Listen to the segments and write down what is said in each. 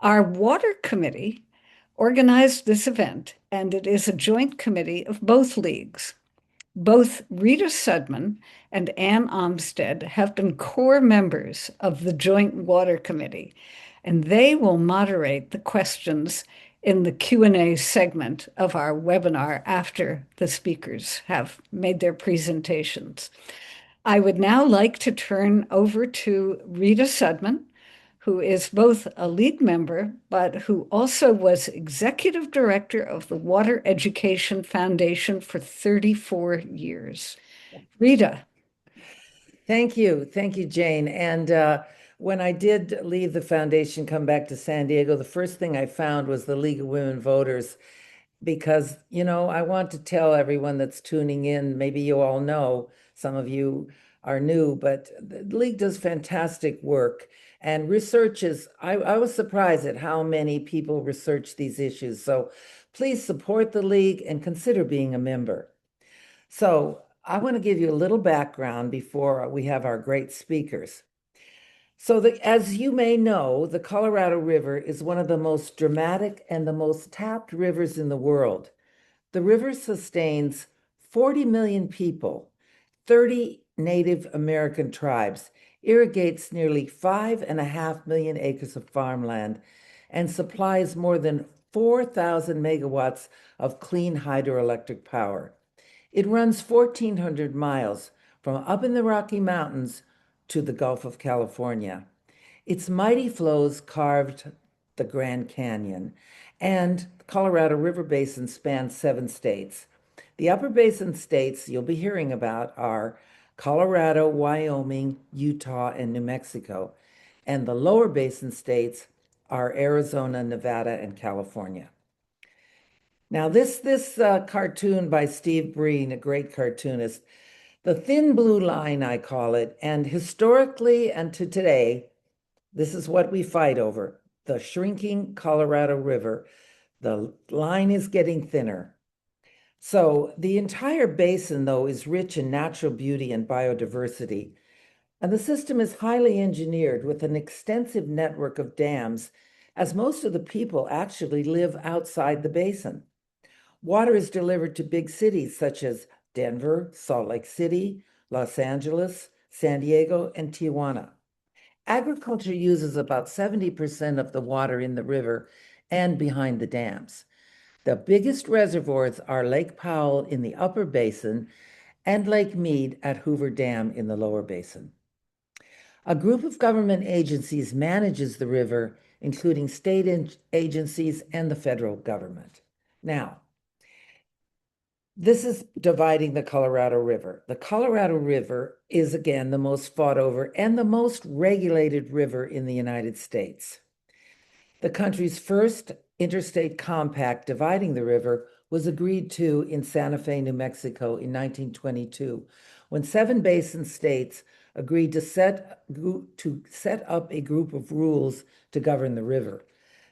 Our water committee organized this event, and it is a joint committee of both leagues. Both Rita Sudman and Ann Omstead have been core members of the Joint Water Committee, and they will moderate the questions in the Q&A segment of our webinar after the speakers have made their presentations. I would now like to turn over to Rita Sudman, who is both a league member, but who also was executive director of the Water Education Foundation for 34 years. Rita. Thank you. Thank you, Jane. And when I did leave the foundation, come back to San Diego, the first thing I found was the League of Women Voters, because, I want to tell everyone that's tuning in, maybe you all know, some of you are new, but the League does fantastic work. And I was surprised at how many people research these issues. So please support the League and consider being a member. So I want to give you a little background before we have our great speakers. So as you may know, the Colorado River is one of the most dramatic and the most tapped rivers in the world. The river sustains 40 million people, 30 Native American tribes, irrigates nearly 5.5 million acres of farmland, and supplies more than 4,000 megawatts of clean hydroelectric power. It runs 1,400 miles from up in the Rocky Mountains to the Gulf of California. Its mighty flows carved the Grand Canyon, and the Colorado River Basin spans 7 states. The Upper Basin states you'll be hearing about are Colorado, Wyoming, Utah, and New Mexico. And the Lower Basin states are Arizona, Nevada, and California. Now, this cartoon by Steve Breen, a great cartoonist, the thin blue line, I call it, and historically and to today, this is what we fight over, the shrinking Colorado River. The line is getting thinner. So the entire basin, though, is rich in natural beauty and biodiversity. And the system is highly engineered with an extensive network of dams, as most of the people actually live outside the basin. Water is delivered to big cities such as Denver, Salt Lake City, Los Angeles, San Diego, and Tijuana. Agriculture uses about 70% of the water in the river and behind the dams. The biggest reservoirs are Lake Powell in the Upper Basin and Lake Mead at Hoover Dam in the Lower Basin. A group of government agencies manages the river, including state agencies and the federal government. Now, this is dividing the Colorado River. The Colorado River is, again, the most fought over and the most regulated river in the United States. The country's first interstate compact dividing the river was agreed to in Santa Fe, New Mexico in 1922, when 7 basin states agreed to set up a group of rules to govern the river.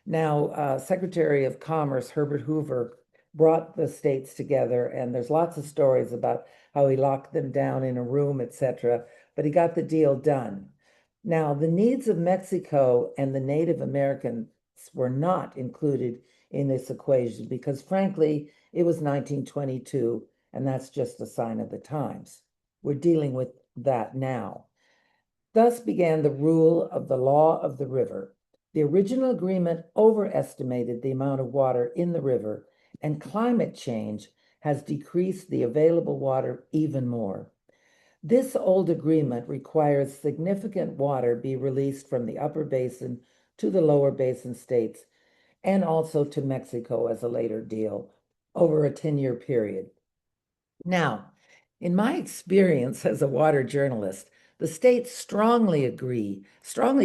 Now, Secretary of Commerce Herbert Hoover brought the states together, and there's lots of stories about how he locked them down in a room, etc., but he got the deal done. Now, the needs of Mexico and the Native Americans were not included in this equation because, frankly, it was 1922, and that's just a sign of the times. We're dealing with that now. Thus began the rule of the law of the river. The original agreement overestimated the amount of water in the river, and climate change has decreased the available water even more. This old agreement requires significant water be released from the Upper Basin to the Lower Basin states and also to Mexico as a later deal over a 10-year period. Now, in my experience as a water journalist, the states strongly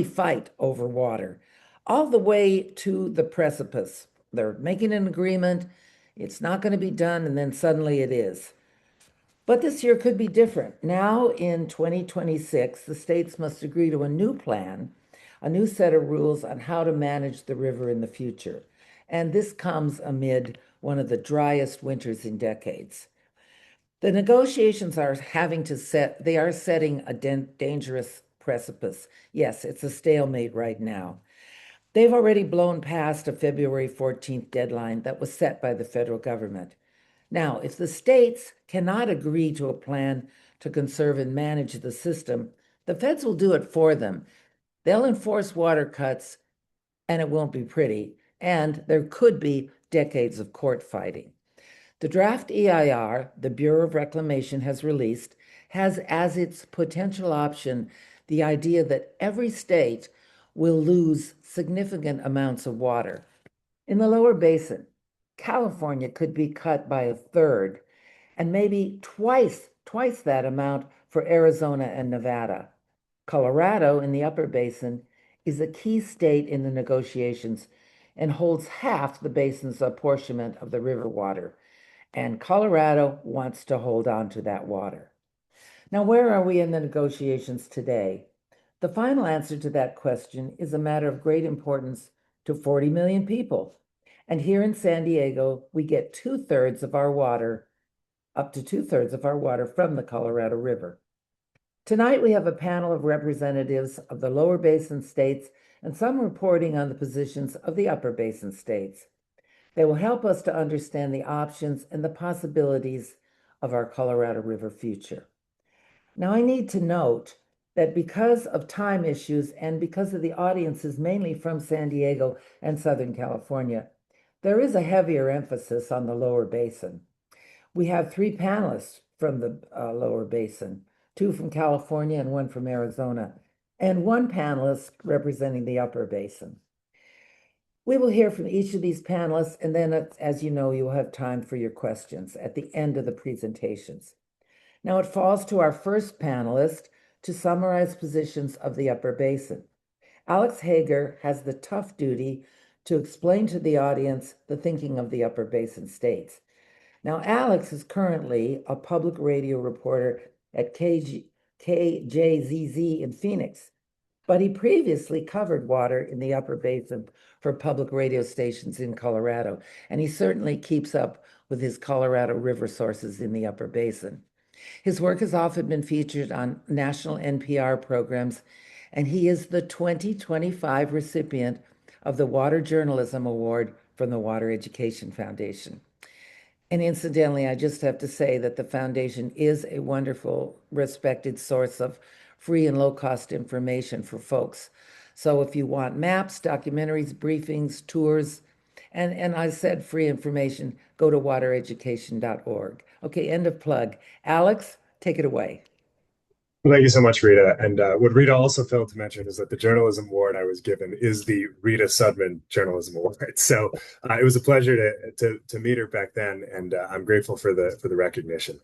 fight over water, all the way to the precipice. They're making an agreement, it's not going to be done, and then suddenly it is. But this year could be different. Now in 2026, the states must agree to a new plan, a new set of rules on how to manage the river in the future. And this comes amid one of the driest winters in decades. The negotiations are setting a dangerous precipice. Yes, it's a stalemate right now. They've already blown past a February 14th deadline that was set by the federal government. Now, if the states cannot agree to a plan to conserve and manage the system, the feds will do it for them. They'll enforce water cuts, and it won't be pretty, and there could be decades of court fighting. The draft EIR the Bureau of Reclamation has released has as its potential option the idea that every state will lose significant amounts of water. In the lower basin, California could be cut by a third, and maybe twice that amount for Arizona and Nevada. Colorado in the upper basin is a key state in the negotiations and holds half the basin's apportionment of the river water. And Colorado wants to hold on to that water. Now, where are we in the negotiations today? The final answer to that question is a matter of great importance to 40 million people. And here in San Diego, we get two-thirds of our water, up to two-thirds of our water from the Colorado River. Tonight, we have a panel of representatives of the lower basin states and some reporting on the positions of the upper basin states. They will help us to understand the options and the possibilities of our Colorado River future. Now, I need to note that because of time issues and because of the audiences mainly from San Diego and Southern California, there is a heavier emphasis on the lower basin. We have three panelists from the lower basin, two from California and one from Arizona, and one panelist representing the upper basin. We will hear from each of these panelists, and then, as you know, you will have time for your questions at the end of the presentations. Now, it falls to our first panelist to summarize positions of the Upper Basin. Alex Hager has the tough duty to explain to the audience the thinking of the Upper Basin states. Now, Alex is currently a public radio reporter at KJZZ in Phoenix, but he previously covered water in the Upper Basin for public radio stations in Colorado, and he certainly keeps up with his Colorado River sources in the Upper Basin. His work has often been featured on national NPR programs, and he is the 2025 recipient of the Water Journalism Award from the Water Education Foundation. And incidentally, I just have to say that the foundation is a wonderful, respected source of free and low-cost information for folks. So if you want maps, documentaries, briefings, tours, and I said free information, go to watereducation.org. Okay, end of plug. Alex, take it away. Well, thank you so much, Rita. And what Rita also failed to mention is that the journalism award I was given is the Rita Sudman Journalism Award. So it was a pleasure to meet her back then, and I'm grateful for the recognition.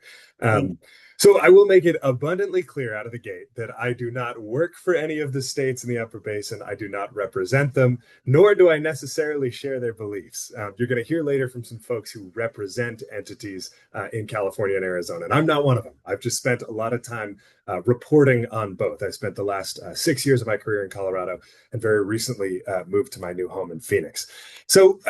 So I will make it abundantly clear out of the gate that I do not work for any of the states in the Upper Basin. I do not represent them, nor do I necessarily share their beliefs. You're going to hear later from some folks who represent entities in California and Arizona, and I'm not one of them. I've just spent a lot of time reporting on both. I spent the last 6 years of my career in Colorado and very recently moved to my new home in Phoenix. So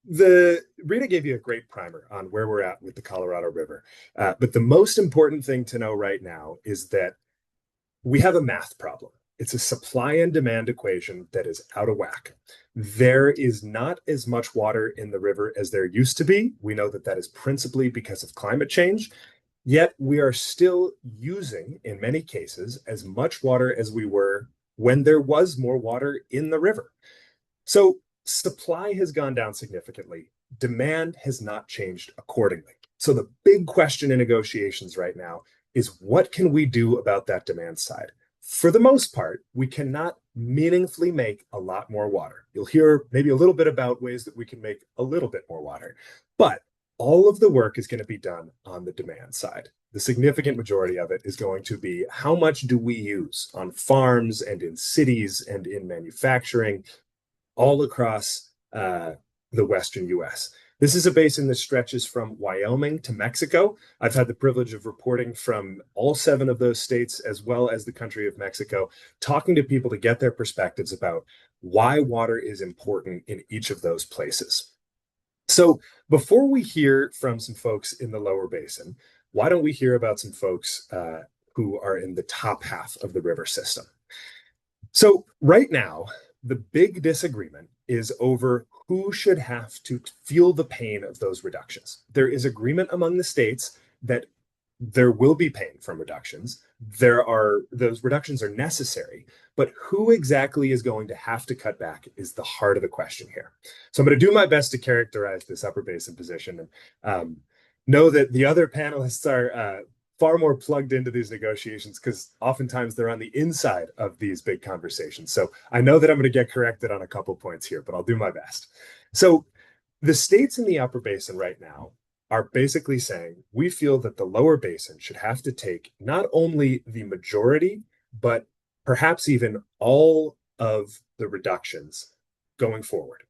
Rita gave you a great primer on where we're at with the Colorado River. But the most important thing to know right now is that we have a math problem. It's a supply and demand equation that is out of whack. There is not as much water in the river as there used to be. We know that is principally because of climate change. Yet we are still using, in many cases, as much water as we were when there was more water in the river. So supply has gone down significantly. Demand has not changed accordingly. So the big question in negotiations right now is what can we do about that demand side? For the most part, we cannot meaningfully make a lot more water. You'll hear maybe a little bit about ways that we can make a little bit more water, but all of the work is going to be done on the demand side. The significant majority of it is going to be how much do we use on farms and in cities and in manufacturing all across the Western US. This is a basin that stretches from Wyoming to Mexico. I've had the privilege of reporting from all 7 of those states, as well as the country of Mexico, talking to people to get their perspectives about why water is important in each of those places. So before we hear from some folks in the lower basin, why don't we hear about some folks who are in the top half of the river system? So right now, the big disagreement is over who should have to feel the pain of those reductions. There is agreement among the states that there will be pain from reductions. Those reductions are necessary, but who exactly is going to have to cut back is the heart of the question here. So I'm going to do my best to characterize this Upper Basin position, and know that the other panelists are far more plugged into these negotiations because oftentimes they're on the inside of these big conversations. So I know that I'm going to get corrected on a couple points here, but I'll do my best. So the states in the Upper Basin right now are basically saying we feel that the Lower Basin should have to take not only the majority, but perhaps even all of the reductions going forward.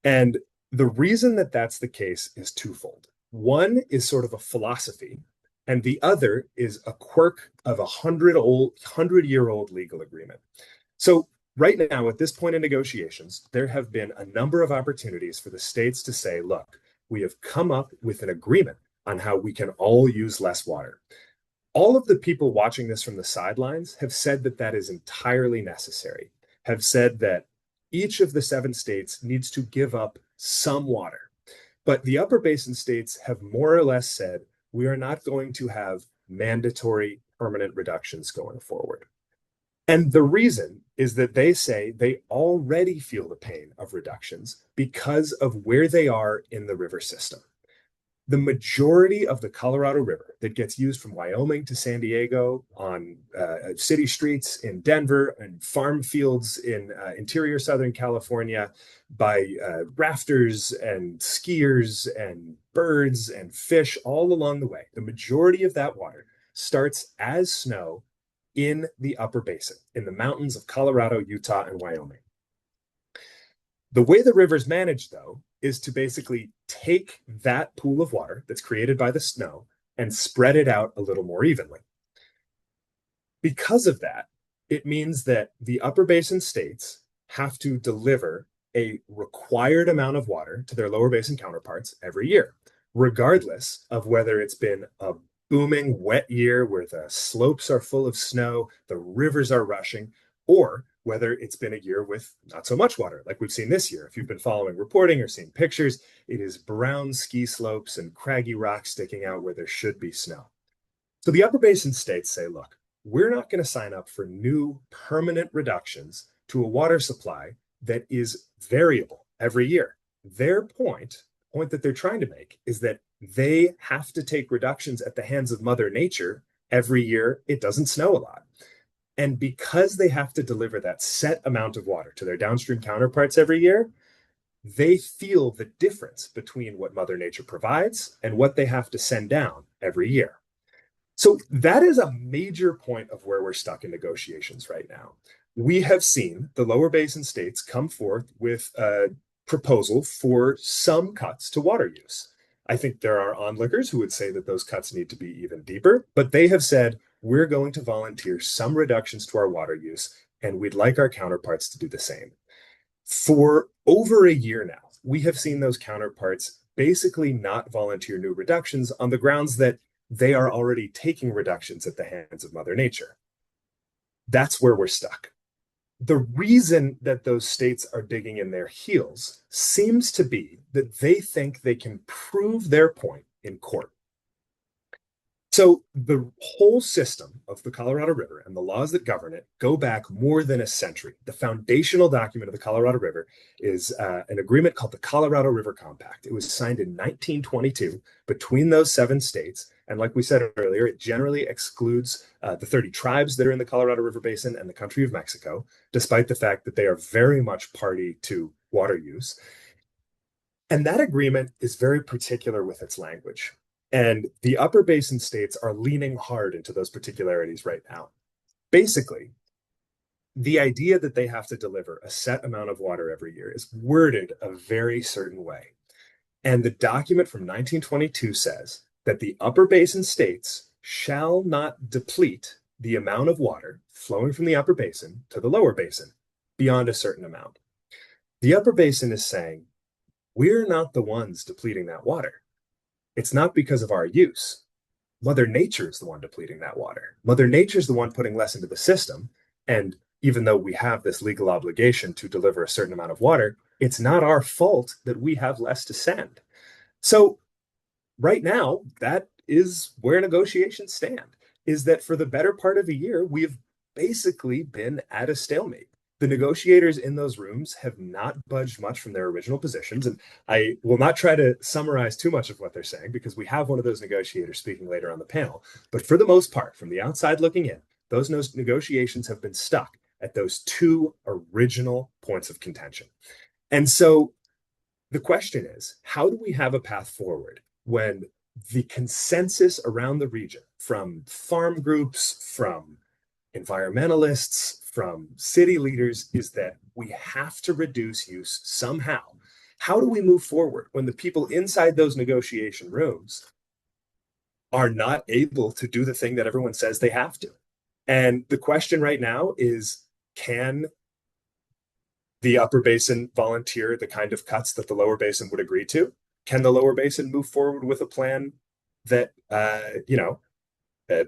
And the reason that that's the case is twofold. One is sort of a philosophy, and the other is a quirk of a 100-year-old legal agreement. So right now, at this point in negotiations, there have been a number of opportunities for the states to say, look, we have come up with an agreement on how we can all use less water. All of the people watching this from the sidelines have said that that is entirely necessary, have said that each of the 7 states needs to give up some water. But the Upper Basin states have more or less said, we are not going to have mandatory permanent reductions going forward. And the reason is that they say they already feel the pain of reductions because of where they are in the river system. The majority of the Colorado River that gets used from Wyoming to San Diego on city streets in Denver and farm fields in interior Southern California by rafters and skiers and birds and fish all along the way, the majority of that water starts as snow in the Upper Basin, in the mountains of Colorado, Utah, and Wyoming. The way the river's managed, though, is to basically take that pool of water that's created by the snow and spread it out a little more evenly. Because of that, it means that the Upper Basin states have to deliver a required amount of water to their Lower Basin counterparts every year, regardless of whether it's been a booming wet year where the slopes are full of snow, the rivers are rushing, or whether it's been a year with not so much water, like we've seen this year. If you've been following reporting or seen pictures, it is brown ski slopes and craggy rocks sticking out where there should be snow. So the Upper Basin states say, look, we're not going to sign up for new permanent reductions to a water supply that is variable every year. Their point that they're trying to make is that they have to take reductions at the hands of Mother Nature every year it doesn't snow a lot. And because they have to deliver that set amount of water to their downstream counterparts every year, they feel the difference between what Mother Nature provides and what they have to send down every year. So that is a major point of where we're stuck in negotiations right now. We have seen the Lower Basin states come forth with a proposal for some cuts to water use. I think there are onlookers who would say that those cuts need to be even deeper, but they have said, we're going to volunteer some reductions to our water use, and we'd like our counterparts to do the same. For over a year now, we have seen those counterparts basically not volunteer new reductions on the grounds that they are already taking reductions at the hands of Mother Nature. That's where we're stuck. The reason that those states are digging in their heels seems to be that they think they can prove their point in court. So the whole system of the Colorado River and the laws that govern it go back more than a century. The foundational document of the Colorado River is an agreement called the Colorado River Compact. It was signed in 1922 between those 7 states. And like we said earlier, it generally excludes the 30 tribes that are in the Colorado River Basin and the country of Mexico, despite the fact that they are very much party to water use. And that agreement is very particular with its language. And the Upper Basin states are leaning hard into those particularities right now. Basically, the idea that they have to deliver a set amount of water every year is worded a very certain way. And the document from 1922 says that the Upper Basin states shall not deplete the amount of water flowing from the Upper Basin to the Lower Basin beyond a certain amount. The Upper Basin is saying, we're not the ones depleting that water. It's not because of our use. Mother Nature is the one depleting that water. Mother Nature is the one putting less into the system. And even though we have this legal obligation to deliver a certain amount of water, it's not our fault that we have less to send. So right now, that is where negotiations stand, is that for the better part of a year, we've basically been at a stalemate. The negotiators in those rooms have not budged much from their original positions. And I will not try to summarize too much of what they're saying because we have one of those negotiators speaking later on the panel. But for the most part, from the outside looking in, those negotiations have been stuck at those two original points of contention. And so the question is, how do we have a path forward when the consensus around the region from farm groups, from environmentalists, from city leaders is that we have to reduce use somehow? How do we move forward when the people inside those negotiation rooms are not able to do the thing that everyone says they have to? And the question right now is, can the Upper Basin volunteer the kind of cuts that the Lower Basin would agree to? Can the Lower Basin move forward with a plan that,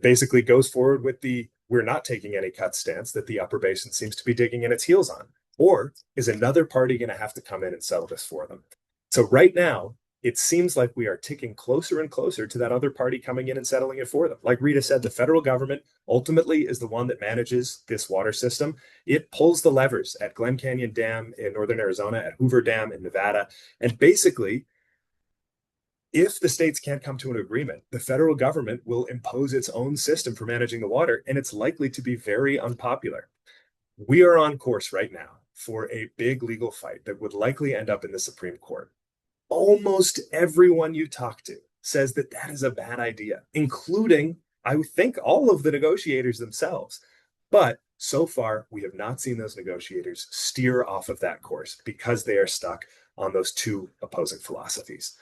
basically goes forward with the we're not taking any cut stance that the Upper Basin seems to be digging in its heels on? Or is another party going to have to come in and settle this for them? So right now, it seems like we are ticking closer and closer to that other party coming in and settling it for them. Like Rita said, the federal government ultimately is the one that manages this water system. It pulls the levers at Glen Canyon Dam in northern Arizona, at Hoover Dam in Nevada. And basically, if the states can't come to an agreement, the federal government will impose its own system for managing the water, and it's likely to be very unpopular. We are on course right now for a big legal fight that would likely end up in the Supreme Court. Almost everyone you talk to says that that is a bad idea, including, I think, all of the negotiators themselves. But so far, we have not seen those negotiators steer off of that course because they are stuck on those two opposing philosophies.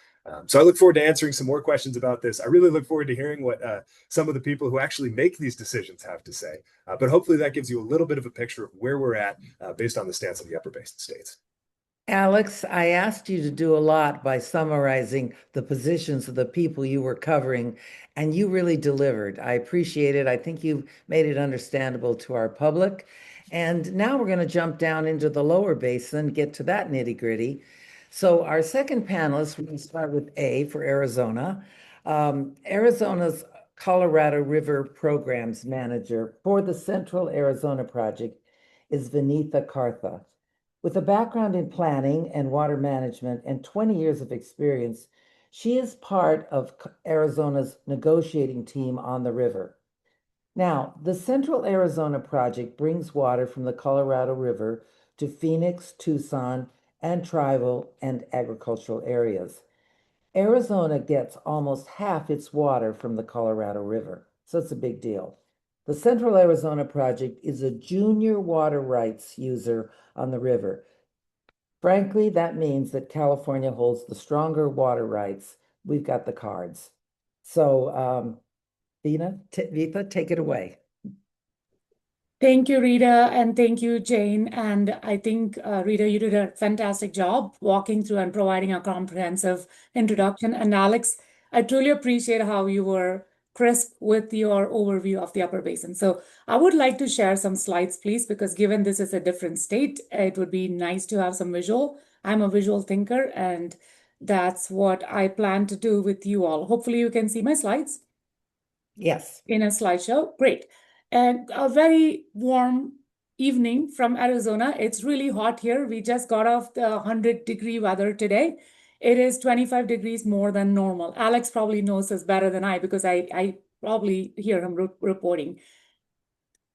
So I look forward to answering some more questions about this. I really look forward to hearing what some of the people who actually make these decisions have to say. But hopefully that gives you a little bit of a picture of where we're at based on the stance of the Upper Basin states. Alex, I asked you to do a lot by summarizing the positions of the people you were covering, and you really delivered. I appreciate it. I think you made it understandable to our public. And now we're going to jump down into the Lower Basin, get to that nitty-gritty. So our second panelist, we're going to start with A for Arizona. Arizona's Colorado River Programs Manager for the Central Arizona Project is Vinitha Kartha. With a background in planning and water management and 20 years of experience, she is part of Arizona's negotiating team on the river. Now, the Central Arizona Project brings water from the Colorado River to Phoenix, Tucson, and tribal and agricultural areas. Arizona gets almost half its water from the Colorado River, so it's a big deal. The Central Arizona Project is a junior water rights user on the river. Frankly, that means that California holds the stronger water rights. We've got the cards. So, Vita, take it away. Thank you, Rita, and thank you, Jane. And I think, Rita, you did a fantastic job walking through and providing a comprehensive introduction. And Alex, I truly appreciate how you were crisp with your overview of the Upper Basin. So I would like to share some slides, please, because given this is a different state, it would be nice to have some visual. I'm a visual thinker, and that's what I plan to do with you all. Hopefully you can see my slides. Yes. In a slideshow. Great. And a very warm evening from Arizona. It's really hot here. We just got off the 100-degree weather today. It is 25 degrees more than normal. Alex probably knows this better than I because I probably hear him reporting.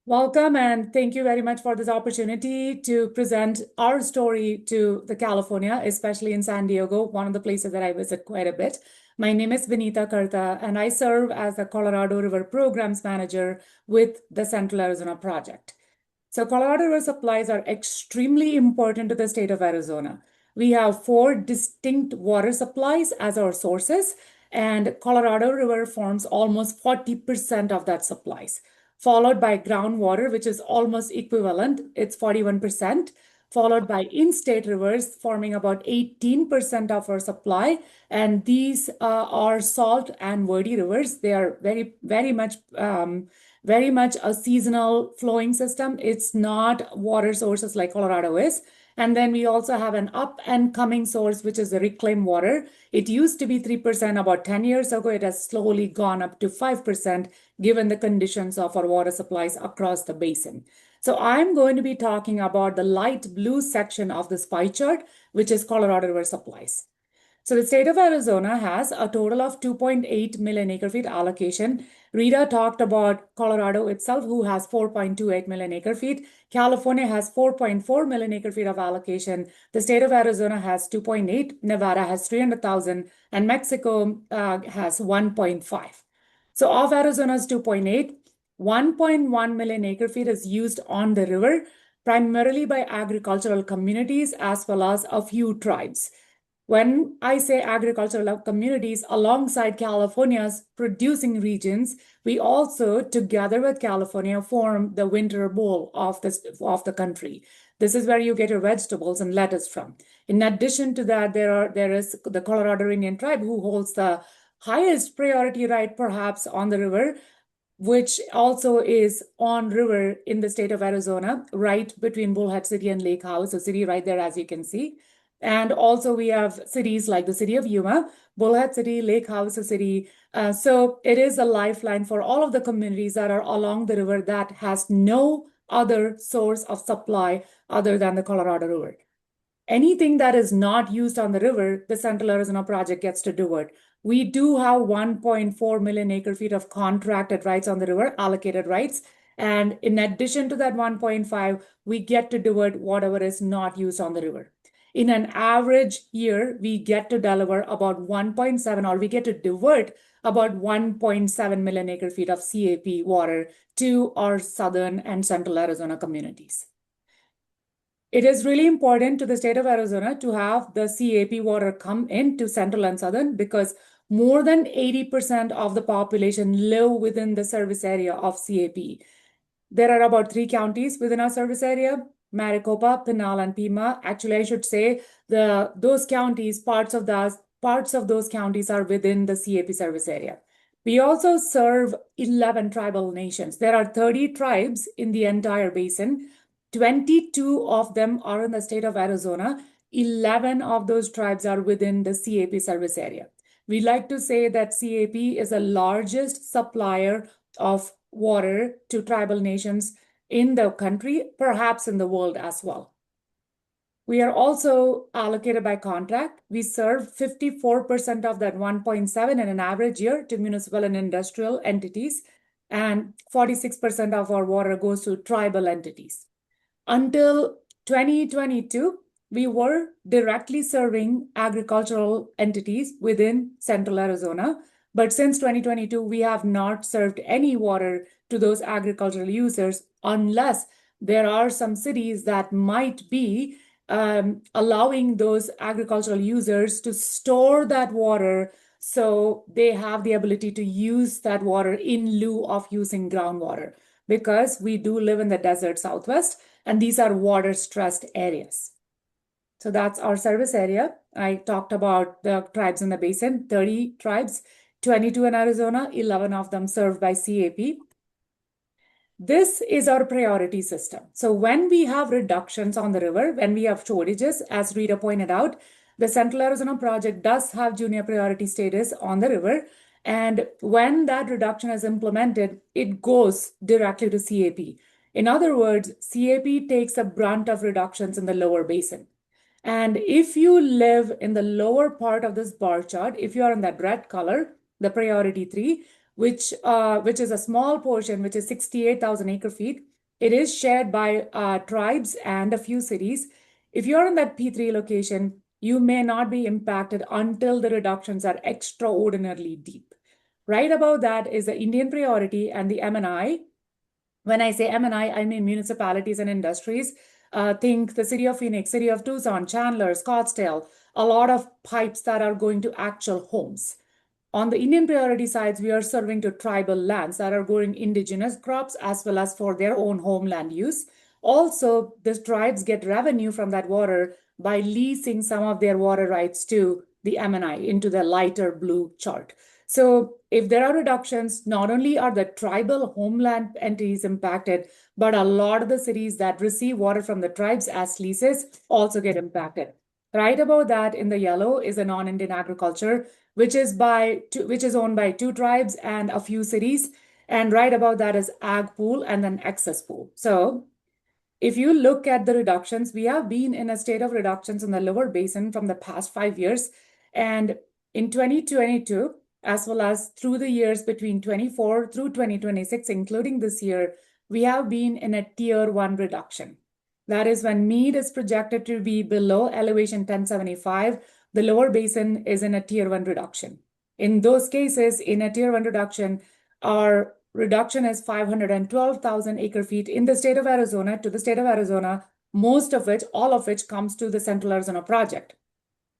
Welcome, and thank you very much for this opportunity to present our story to the California, especially in San Diego, one of the places that I visit quite a bit. My name is Vinitha Kartha, and I serve as the Colorado River Programs Manager with the Central Arizona Project. So Colorado River supplies are extremely important to the state of Arizona. We have 4 distinct water supplies as our sources, and Colorado River forms almost 40% of that supplies, followed by groundwater, which is almost equivalent. It's 41%, followed by in-state rivers, forming about 18% of our supply. And these are salt and woody rivers. They are very, very much very much a seasonal flowing system. It's not water sources like Colorado is. And then we also have an up and coming source, which is the reclaimed water. It used to be 3% about 10 years ago. It has slowly gone up to 5% given the conditions of our water supplies across the basin. So I'm going to be talking about the light blue section of this pie chart, which is Colorado River supplies. So the state of Arizona has a total of 2.8 million acre feet allocation. Rita talked about Colorado itself, who has 4.28 million acre feet. California has 4.4 million acre feet of allocation. The state of Arizona has 2.8, Nevada has 300,000, and Mexico has 1.5. So of Arizona's 2.8, 1.1 million acre feet is used on the river, primarily by agricultural communities as well as a few tribes. When I say agricultural communities, alongside California's producing regions, we also, together with California, form the winter bowl of the country. This is where you get your vegetables and lettuce from. In addition to that, there is the Colorado Indian tribe who holds the highest priority right, perhaps, on the river, which also is on river in the state of Arizona, right between Bullhead City and Lake House, a city right there, as you can see. And also we have cities like the city of Yuma, Bullhead City, Lake House City. So it is a lifeline for all of the communities that are along the river that has no other source of supply other than the Colorado River. Anything that is not used on the river, the Central Arizona Project gets to do it. We do have 1.4 million acre feet of contracted rights on the river, allocated rights. And in addition to that 1.5, we get to do it whatever is not used on the river. In an average year, we get to deliver about 1.7, or we get to divert about 1.7 million acre feet of CAP water to our southern and central Arizona communities. It is really important to the state of Arizona to have the CAP water come into central and southern because more than 80% of the population live within the service area of CAP. There are about 3 counties within our service area: Maricopa, Pinal, and Pima. Actually, I should say those counties, parts of those counties are within the CAP service area. We also serve 11 tribal nations. There are 30 tribes in the entire basin. 22 of them are in the state of Arizona. 11 of those tribes are within the CAP service area. We like to say that CAP is the largest supplier of water to tribal nations in the country, perhaps in the world as well. We are also allocated by contract. We serve 54% of that 1.7 in an average year to municipal and industrial entities, and 46% of our water goes to tribal entities. Until 2022, we were directly serving agricultural entities within central Arizona. But since 2022, we have not served any water to those agricultural users unless there are some cities that might be allowing those agricultural users to store that water so they have the ability to use that water in lieu of using groundwater, because we do live in the desert Southwest, and these are water-stressed areas. So that's our service area. I talked about the tribes in the basin, 30 tribes, 22 in Arizona, 11 of them served by CAP. This is our priority system. So when we have reductions on the river, when we have shortages, as Rita pointed out, the Central Arizona Project does have junior priority status on the river. And when that reduction is implemented, it goes directly to CAP. In other words, CAP takes the brunt of reductions in the lower basin. And if you live in the lower part of this bar chart, if you are in that red color, the priority 3, which is a small portion, which is 68,000 acre feet, it is shared by tribes and a few cities. If you're in that P3 location, you may not be impacted until the reductions are extraordinarily deep. Right above that is the Indian priority and the M&I. When I say M&I, I mean municipalities and industries. Think the city of Phoenix, city of Tucson, Chandler, Scottsdale, a lot of pipes that are going to actual homes. On the Indian priority sides, we are serving to tribal lands that are growing indigenous crops as well as for their own homeland use. Also, the tribes get revenue from that water by leasing some of their water rights to the M&I into the lighter blue chart. So if there are reductions, not only are the tribal homeland entities impacted, but a lot of the cities that receive water from the tribes as leases also get impacted. Right above that in the yellow is a non-Indian agriculture, which is owned by 2 tribes and a few cities. And right above that is ag pool and then excess pool. So if you look at the reductions, we have been in a state of reductions in the lower basin from the past 5 years. And in 2022, as well as through the years between 24 through 2026, including this year, we have been in a tier 1 reduction. That is when Mead is projected to be below elevation 1075, the lower basin is in a tier 1 reduction. In those cases, in a tier 1 reduction, our reduction is 512,000 acre feet in the state of Arizona to the state of Arizona, all of which comes to the Central Arizona Project.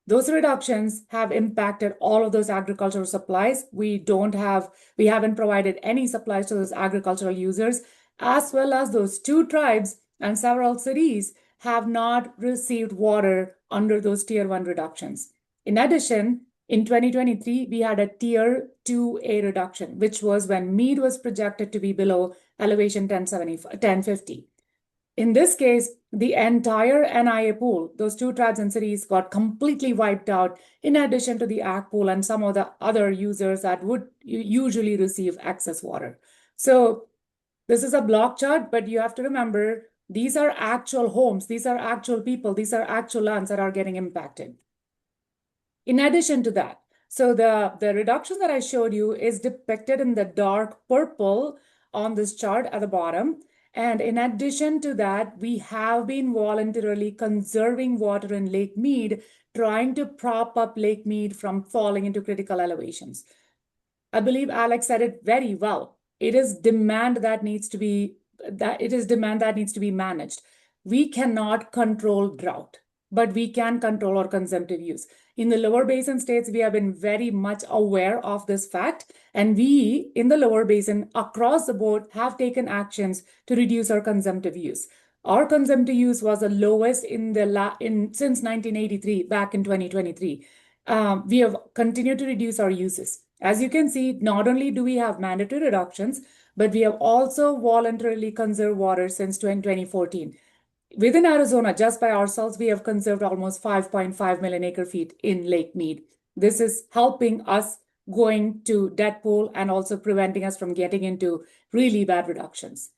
Those reductions have impacted all of those agricultural supplies. We haven't provided any supplies to those agricultural users, as well as those 2 tribes and several cities have not received water under those tier 1 reductions. In addition, in 2023, we had a tier 2A reduction, which was when Mead was projected to be below elevation 1050. In this case, the entire NIA pool, those 2 tribes and cities, got completely wiped out, in addition to the ag pool and some of the other users that would usually receive excess water. So this is a block chart, but you have to remember, these are actual homes, these are actual people, these are actual lands that are getting impacted. In addition to that, so the reduction that I showed you is depicted in the dark purple on this chart at the bottom. And in addition to that, we have been voluntarily conserving water in Lake Mead, trying to prop up Lake Mead from falling into critical elevations. I believe Alex said it very well. It is demand that needs to be managed. We cannot control drought, but we can control our consumptive use. In the lower basin states, we have been very much aware of this fact, and we, in the lower basin, across the board, have taken actions to reduce our consumptive use. Our consumptive use was the lowest since 1983, back in 2023. We have continued to reduce our uses. As you can see, not only do we have mandatory reductions, but we have also voluntarily conserved water since 2014. Within Arizona, just by ourselves, we have conserved almost 5.5 million acre feet in Lake Mead. This is helping us going to dead pool and also preventing us from getting into really bad reductions.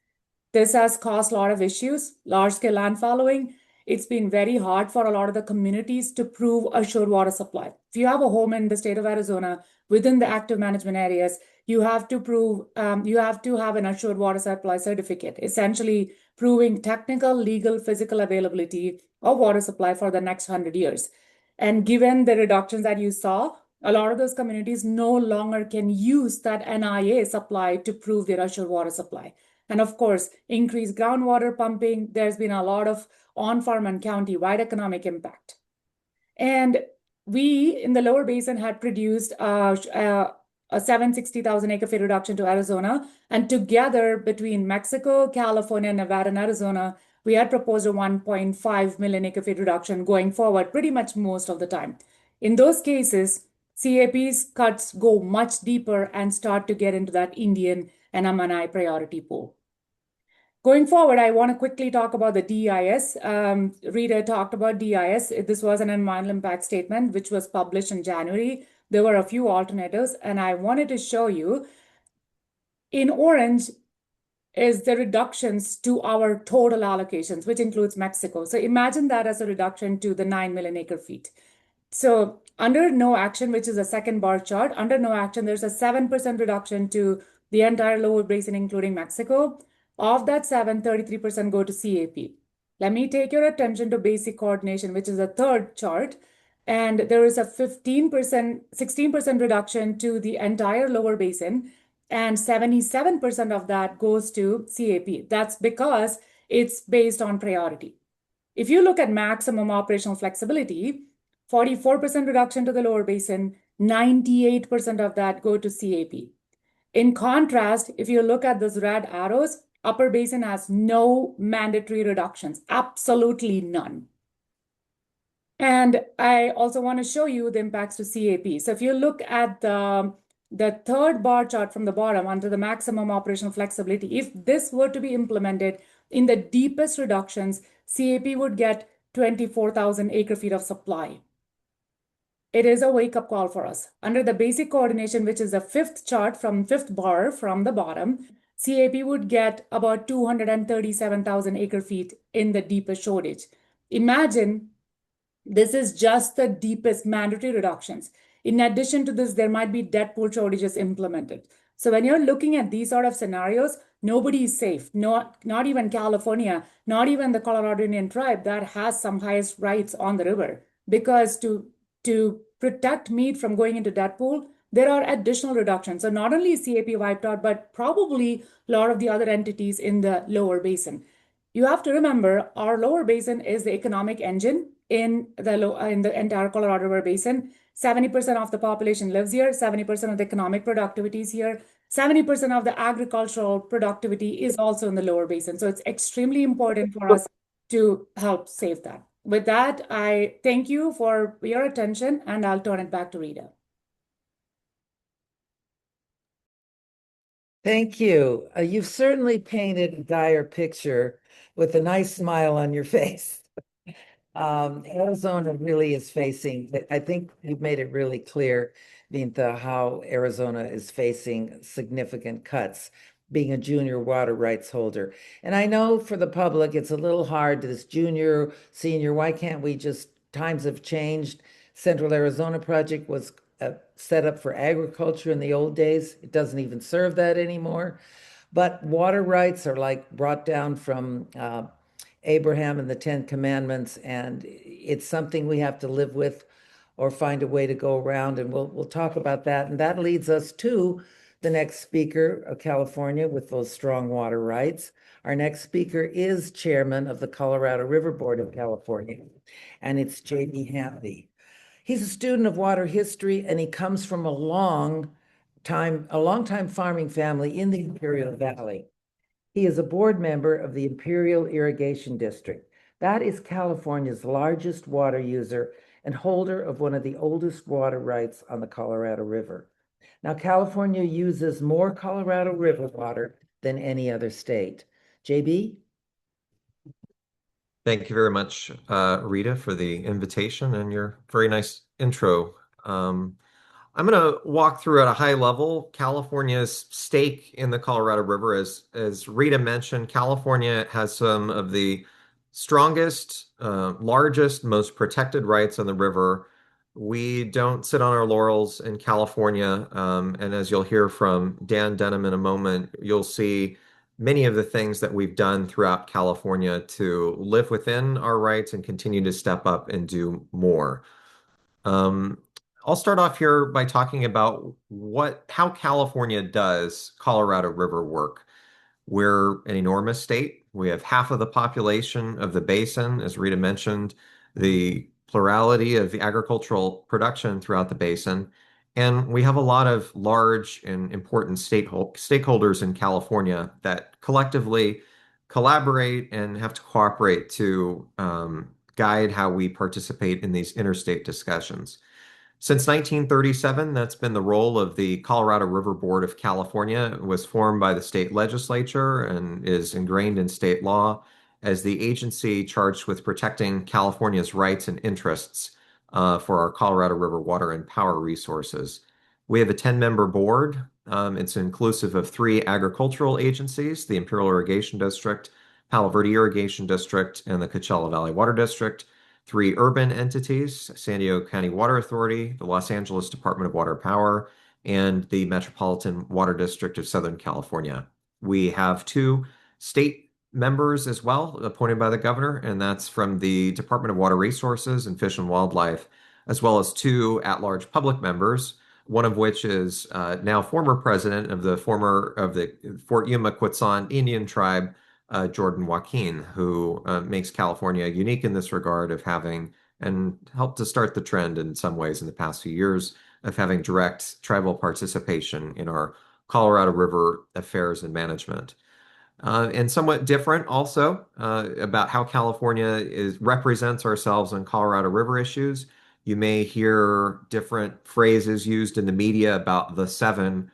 This has caused a lot of issues, large-scale land following. It's been very hard for a lot of the communities to prove assured water supply. If you have a home in the state of Arizona within the active management areas, you have to have an assured water supply certificate, essentially proving technical, legal, physical availability of water supply for the next 100 years. And given the reductions that you saw, a lot of those communities no longer can use that NIA supply to prove their assured water supply. And of course, increased groundwater pumping, there's been a lot of on-farm and county-wide economic impact. And we, in the lower basin, had produced a 760,000 acre feet reduction to Arizona. And together between Mexico, California, Nevada, and Arizona, we had proposed a 1.5 million acre feet reduction going forward pretty much most of the time. In those cases, CAP's cuts go much deeper and start to get into that Indian and Ammonite priority pool. Going forward, I want to quickly talk about the DEIS. Rita talked about DEIS. This was an environmental impact statement, which was published in January. There were a few alternatives, and I wanted to show you. In orange is the reductions to our total allocations, which includes Mexico. So imagine that as a reduction to the 9 million acre feet. So under no action, which is the second bar chart, under no action, there's a 7% reduction to the entire lower basin, including Mexico. Of that 33% go to CAP. Let me take your attention to basic coordination, which is the third chart. And there is a 16% reduction to the entire lower basin, and 77% of that goes to CAP. That's because it's based on priority. If you look at maximum operational flexibility, 44% reduction to the lower basin, 98% of that go to CAP. In contrast, if you look at those red arrows, Upper Basin has no mandatory reductions, absolutely none. And I also want to show you the impacts to CAP. So if you look at the the third bar chart from the bottom under the maximum operational flexibility, if this were to be implemented in the deepest reductions, CAP would get 24,000 acre-feet of supply. It is a wake-up call for us. Under the basic coordination, which is the fifth bar from the bottom, CAP would get about 237,000 acre-feet in the deepest shortage. Imagine this is just the deepest mandatory reductions. In addition to this, there might be dead pool shortages implemented. So when you're looking at these sort of scenarios, nobody is safe. Not even California, not even the Colorado Indian tribe that has some highest rights on the river. Because to protect meat from going into dead pool, there are additional reductions. So not only is CAP wiped out, but probably a lot of the other entities in the lower basin. You have to remember, our lower basin is the economic engine in the entire Colorado River Basin. 70% of the population lives here. 70% of the economic productivity is here. 70% of the agricultural productivity is also in the lower basin. So it's extremely important for us to help save that. With that, I thank you for your attention, and I'll turn it back to Rita. Thank you. You've certainly painted a dire picture with a nice smile on your face. Arizona really is facing, I think you've made it really clear, Vinta, how Arizona is facing significant cuts, being a junior water rights holder. And I know for the public, it's a little hard, this junior, senior, why can't we just, times have changed. Central Arizona Project was set up for agriculture in the old days. It doesn't even serve that anymore. But water rights are like brought down from Abraham and the Ten Commandments, and it's something we have to live with or find a way to go around, and we'll talk about that. And that leads us to the next speaker of California with those strong water rights. Our next speaker is chairman of the Colorado River Board of California, and it's J.B. Hamby. He's a student of water history, and he comes from a long time farming family in the Imperial Valley. He is a board member of the Imperial Irrigation District. That is California's largest water user and holder of one of the oldest water rights on the Colorado River. Now, California uses more Colorado River water than any other state. JB? Thank you very much, Rita, for the invitation and your very nice intro. I'm going to walk through at a high level California's stake in the Colorado River. As Rita mentioned, California has some of the strongest, largest, most protected rights on the river. We don't sit on our laurels in California. And as you'll hear from Dan Denham in a moment, you'll see many of the things that we've done throughout California to live within our rights and continue to step up and do more. I'll start off here by talking about how California does Colorado River work. We're an enormous state. We have half of the population of the basin, as Rita mentioned, the plurality of the agricultural production throughout the basin. And we have a lot of large and important stakeholders in California that collectively collaborate and have to cooperate to guide how we participate in these interstate discussions. Since 1937, that's been the role of the Colorado River Board of California. It was formed by the state legislature and is ingrained in state law as the agency charged with protecting California's rights and interests for our Colorado River water and power resources. We have a 10-member board. It's inclusive of 3 agricultural agencies, the Imperial Irrigation District, Palo Verde Irrigation District, and the Coachella Valley Water District. 3 urban entities, San Diego County Water Authority, the Los Angeles Department of Water and Power, and the Metropolitan Water District of Southern California. We have 2 state members as well, appointed by the governor, and that's from the Department of Water Resources and Fish and Wildlife, as well as 2 at-large public members, one of which is now former president of the Fort Yuma Quetzal Indian tribe, Jordan Joaquin, who makes California unique in this regard of having, and helped to start the trend in some ways in the past few years, of having direct tribal participation in our Colorado River affairs and management. And somewhat different also about how California represents ourselves on Colorado River issues. You may hear different phrases used in the media about the seven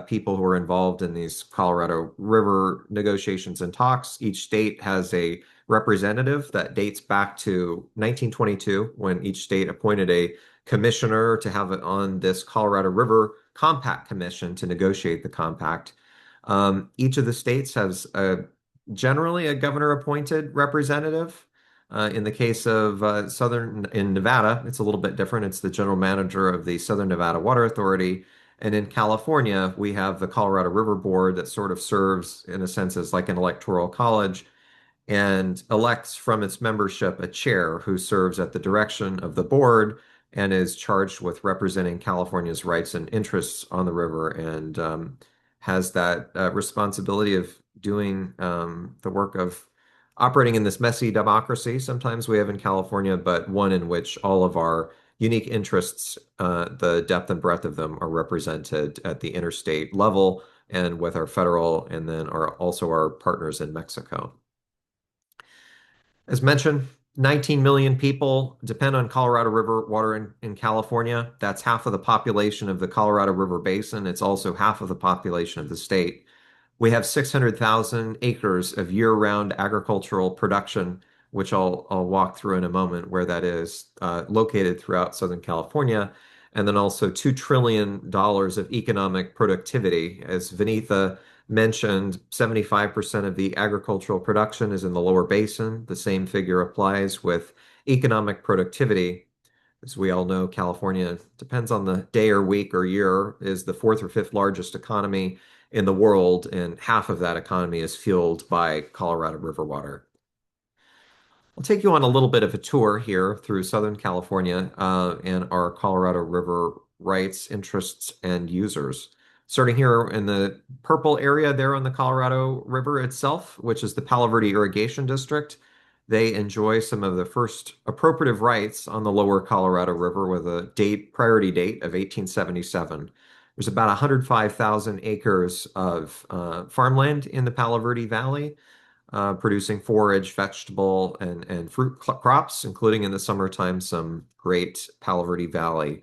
people who are involved in these Colorado River negotiations and talks. Each state has a representative that dates back to 1922, when each state appointed a commissioner to have it on this Colorado River Compact Commission to negotiate the compact. Each of the states has generally a governor-appointed representative. In the case of in Nevada, it's a little bit different. It's the general manager of the Southern Nevada Water Authority. And in California, we have the Colorado River Board that sort of serves, in a sense, as like an electoral college and elects from its membership a chair who serves at the direction of the board and is charged with representing California's rights and interests on the river, and has that responsibility of doing the work of operating in this messy democracy sometimes we have in California, but one in which all of our unique interests, the depth and breadth of them, are represented at the interstate level and with our federal, and then also our partners in Mexico. As mentioned, 19 million people depend on Colorado River water in California. That's half of the population of the Colorado River Basin. It's also half of the population of the state. We have 600,000 acres of year-round agricultural production, which I'll walk through in a moment where that is, located throughout Southern California, and then also $2 trillion of economic productivity. As Vinitha mentioned, 75% of the agricultural production is in the lower basin. The same figure applies with economic productivity. As we all know, California, depends on the day or week or year, is the fourth or fifth largest economy in the world, and half of that economy is fueled by Colorado River water. I'll take you on a little bit of a tour here through Southern California and our Colorado River rights, interests, and users. Starting here in the purple area there on the Colorado River itself, which is the Palo Verde Irrigation District. They enjoy some of the first appropriative rights on the lower Colorado River with a priority date of 1877. There's about 105,000 acres of farmland in the Palo Verde Valley, producing forage, vegetable, and fruit crops, including in the summertime some great Palo Verde Valley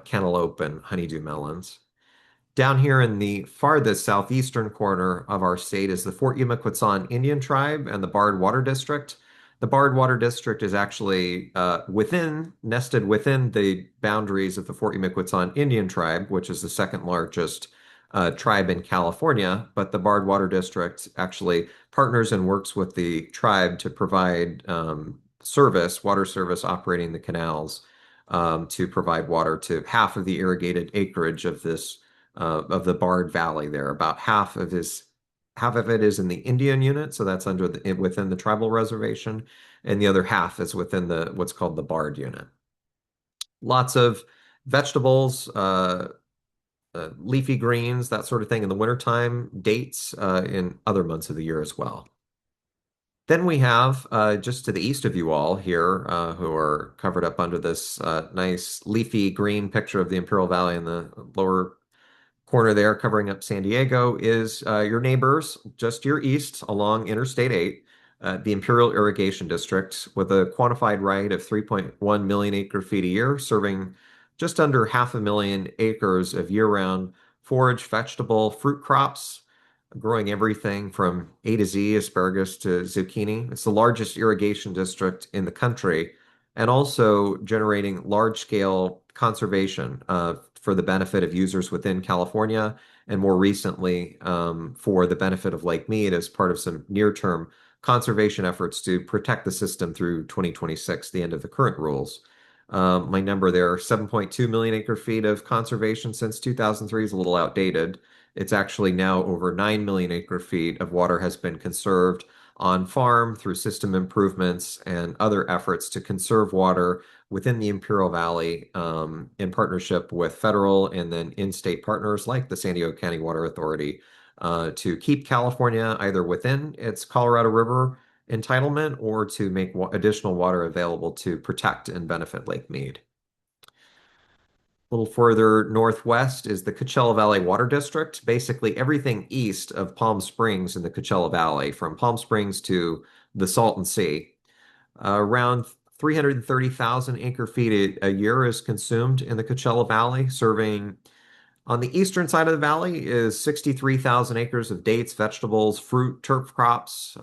cantaloupe and honeydew melons. Down here in the farthest southeastern corner of our state is the Fort Yuma-Quezon Indian Tribe and the Bard Water District. The Bard Water District is actually nested within the boundaries of the Fort Yuma-Quezon Indian Tribe, which is the second largest tribe in California. But the Bard Water District actually partners and works with the tribe to provide water service operating the canals to provide water to half of the irrigated acreage of the Bard Valley there. About half of it is in the Indian unit, so that's within the tribal reservation, and the other half is within what's called the Bard unit. Lots of vegetables, leafy greens, that sort of thing in the wintertime, dates in other months of the year as well. Then we have, just to the east of you all here, who are covered up under this nice leafy green picture of the Imperial Valley in the lower corner there, covering up San Diego, is your neighbors just to your east along Interstate 8, the Imperial Irrigation District, with a quantified right of 3.1 million acre-feet a year, serving just under 500,000 acres of year-round forage, vegetable, fruit crops, growing everything from A to Z, asparagus to zucchini. It's the largest irrigation district in the country, and also generating large-scale conservation for the benefit of users within California, and more recently for the benefit of Lake Mead as part of some near-term conservation efforts to protect the system through 2026, the end of the current rules. My number there, 7.2 million acre-feet of conservation since 2003, is a little outdated. It's actually now over 9 million acre-feet of water has been conserved on farm through system improvements and other efforts to conserve water within the Imperial Valley in partnership with federal and then in-state partners like the San Diego County Water Authority to keep California either within its Colorado River entitlement or to make additional water available to protect and benefit Lake Mead. A little further northwest is the Coachella Valley Water District, basically everything east of Palm Springs in the Coachella Valley, from Palm Springs to the Salton Sea. Around 330,000 acre feet a year is consumed in the Coachella Valley, serving on the eastern side of the valley is 63,000 acres of dates, vegetables, fruit, turf crops.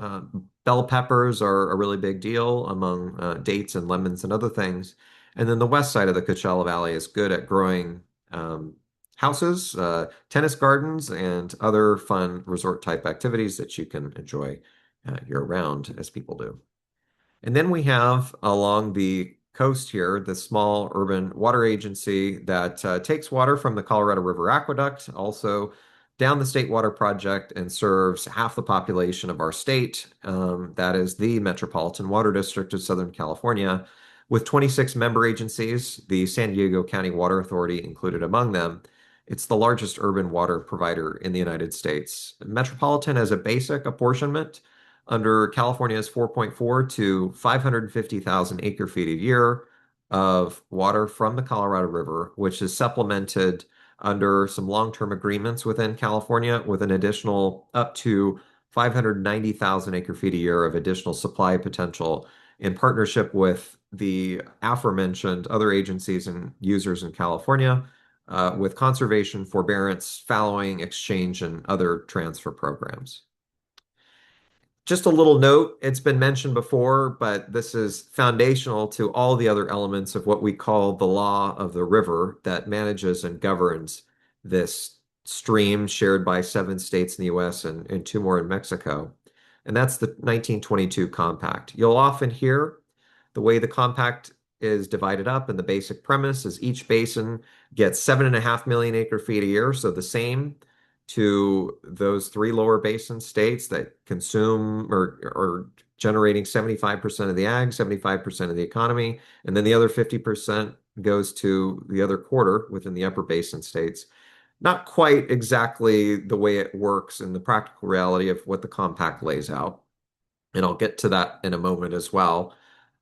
Bell peppers are a really big deal among dates and lemons and other things. And then the west side of the Coachella Valley is good at growing houses, tennis gardens, and other fun resort type activities that you can enjoy year round, as people do. And then we have along the coast here the small urban water agency that takes water from the Colorado River Aqueduct, also down the State Water Project, and serves half the population of our state. That is the Metropolitan Water District of Southern California, with 26 member agencies, the San Diego County Water Authority included among them. It's the largest urban water provider in the United States. Metropolitan has a basic apportionment under California's 4.4 to 550,000 acre feet a year of water from the Colorado River, which is supplemented under some long-term agreements within California with an additional up to 590,000 acre feet a year of additional supply potential in partnership with the aforementioned other agencies and users in California, with conservation, forbearance, fallowing, exchange, and other transfer programs. Just a little note, it's been mentioned before, but this is foundational to all the other elements of what we call the law of the river that manages and governs this stream shared by 7 states in the US and 2 more in Mexico. And that's the 1922 Compact. You'll often hear the way the compact is divided up, and the basic premise is each basin gets 7.5 million acre feet a year, so the same to those 3 lower basin states that consume or generating 75% of the ag, 75% of the economy, and then the other 50% goes to the other quarter within the upper basin states. Not quite exactly the way it works in the practical reality of what the compact lays out. And I'll get to that in a moment as well.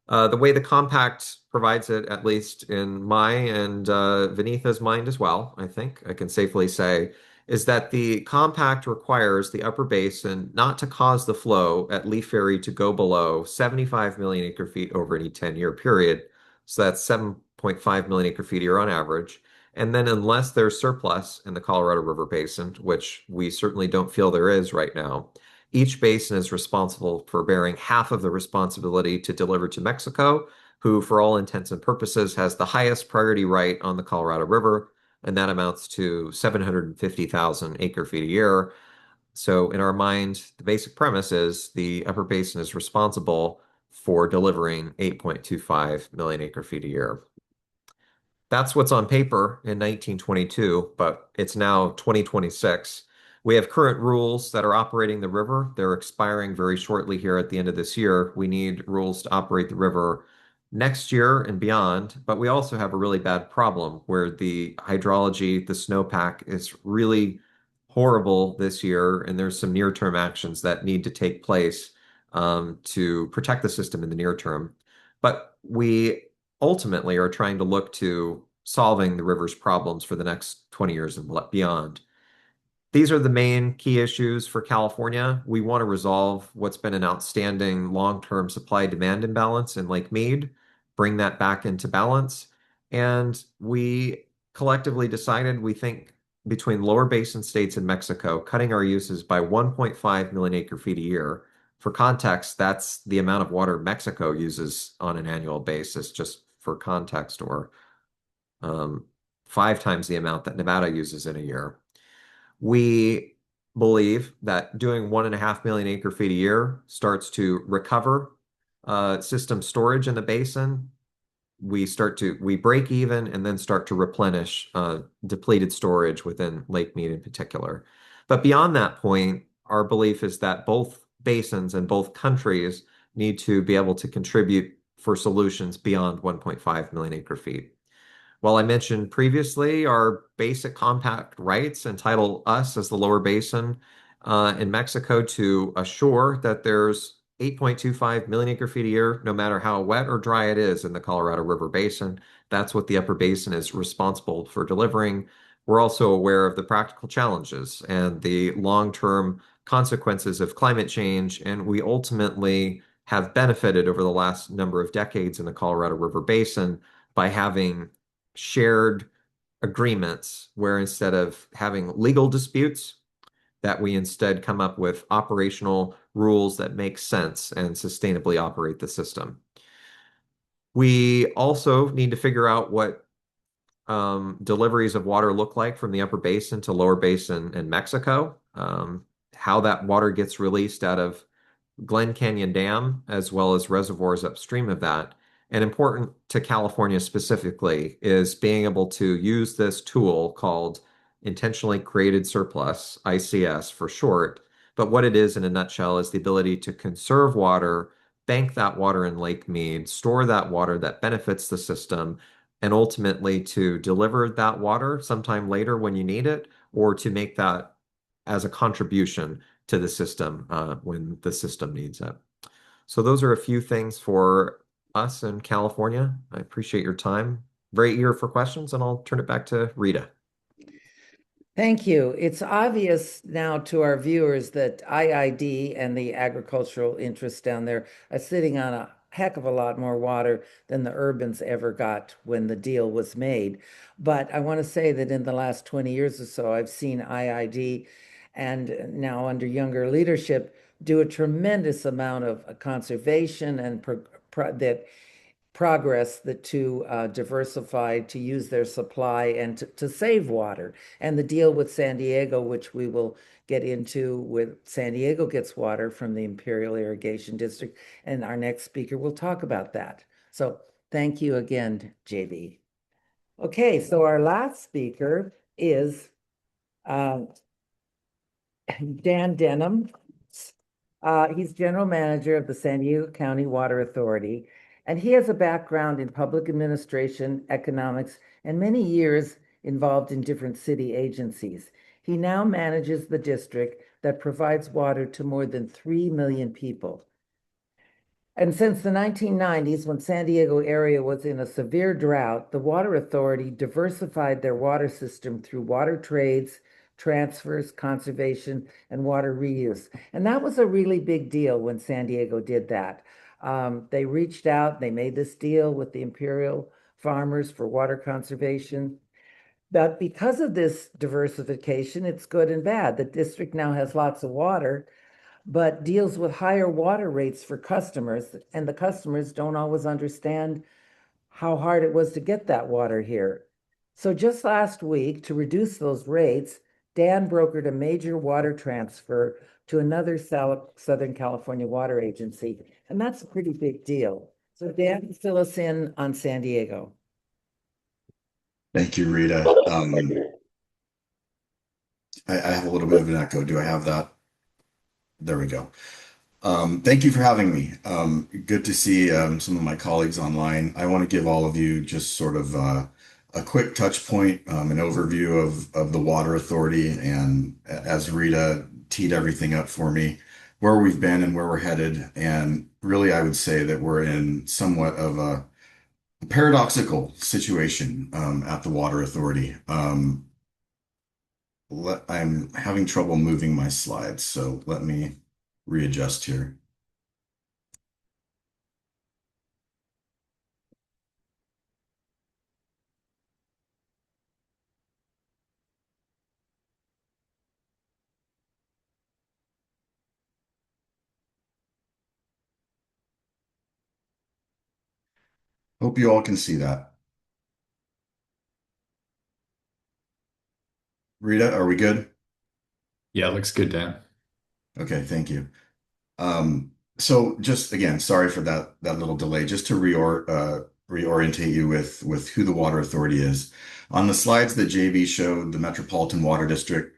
The way the compact provides it, at least in my and Vinitha's mind as well, I think I can safely say, is that the compact requires the upper basin not to cause the flow at Leaf Ferry to go below 75 million acre feet over any 10-year period. So that's 7.5 million acre feet a year on average. And then unless there's surplus in the Colorado River Basin, which we certainly don't feel there is right now, each basin is responsible for bearing half of the responsibility to deliver to Mexico, who, for all intents and purposes, has the highest priority right on the Colorado River, and that amounts to 750,000 acre feet a year. So in our mind, the basic premise is the upper basin is responsible for delivering 8.25 million acre feet a year. That's what's on paper in 1922, but it's now 2026. We have current rules that are operating the river. They're expiring very shortly here at the end of this year. We need rules to operate the river next year and beyond, but we also have a really bad problem where the hydrology, the snowpack is really horrible this year, and there's some near-term actions that need to take place to protect the system in the near term. But we ultimately are trying to look to solving the river's problems for the next 20 years and beyond. These are the main key issues for California. We want to resolve what's been an outstanding long-term supply-demand imbalance in Lake Mead, bring that back into balance. And we collectively decided, we think, between lower basin states and Mexico, cutting our uses by 1.5 million acre feet a year. For context, that's the amount of water Mexico uses on an annual basis, just for context, or 5 times the amount that Nevada uses in a year. We believe that doing 1.5 million acre feet a year starts to recover system storage in the basin. We break even and then start to replenish depleted storage within Lake Mead in particular. But beyond that point, our belief is that both basins and both countries need to be able to contribute for solutions beyond 1.5 million acre feet. While I mentioned previously, our basic compact rights entitle us as the lower basin in Mexico to assure that there's 8.25 million acre feet a year, no matter how wet or dry it is in the Colorado River Basin. That's what the upper basin is responsible for delivering. We're also aware of the practical challenges and the long-term consequences of climate change, and we ultimately have benefited over the last number of decades in the Colorado River Basin by having shared agreements where instead of having legal disputes, that we instead come up with operational rules that make sense and sustainably operate the system. We also need to figure out what deliveries of water look like from the Upper Basin to Lower Basin in Mexico, how that water gets released out of Glen Canyon Dam, as well as reservoirs upstream of that. And important to California specifically is being able to use this tool called Intentionally Created Surplus, ICS for short. But what it is in a nutshell is the ability to conserve water, bank that water in Lake Mead, store that water that benefits the system, and ultimately to deliver that water sometime later when you need it, or to make that as a contribution to the system when the system needs it. So those are a few things for us in California. I appreciate your time. Very eager for questions, and I'll turn it back to Rita. Thank you. It's obvious now to our viewers that IID and the agricultural interests down there are sitting on a heck of a lot more water than the urbans ever got when the deal was made. But I want to say that in the last 20 years or so, I've seen IID and now under younger leadership do a tremendous amount of conservation and progress that to diversify, to use their supply and to save water. And the deal with San Diego, which we will get into with San Diego gets water from the Imperial Irrigation District, and our next speaker will talk about that. So thank you again, JB. Okay, so our last speaker is Dan Denham. He's general manager of the San Diego County Water Authority, and he has a background in public administration, economics, and many years involved in different city agencies. He now manages the district that provides water to more than 3 million people. And since the 1990s, when San Diego area was in a severe drought, the Water Authority diversified their water system through water trades, transfers, conservation, and water reuse. And that was a really big deal when San Diego did that. They reached out, they made this deal with the Imperial farmers for water conservation. But because of this diversification, it's good and bad. The district now has lots of water, but deals with higher water rates for customers, and the customers don't always understand how hard it was to get that water here. So just last week, to reduce those rates, Dan brokered a major water transfer to another Southern California water agency, and that's a pretty big deal. So Dan, fill us in on San Diego. Thank you, Rita. I have a little bit of an echo. Do I have that? There we go. Thank you for having me. Good to see some of my colleagues online. I want to give all of you just sort of a quick touch point, an overview of the Water Authority, and as Rita teed everything up for me, where we've been and where we're headed. And really, I would say that we're in somewhat of a paradoxical situation at the Water Authority. I'm having trouble moving my slides, so let me readjust here. Hope you all can see that. Rita, are we good? Yeah, it looks good, Dan. Okay, thank you. So just again, sorry for that little delay. Just to reorientate you with who the Water Authority is. On the slides that JB showed, the Metropolitan Water District,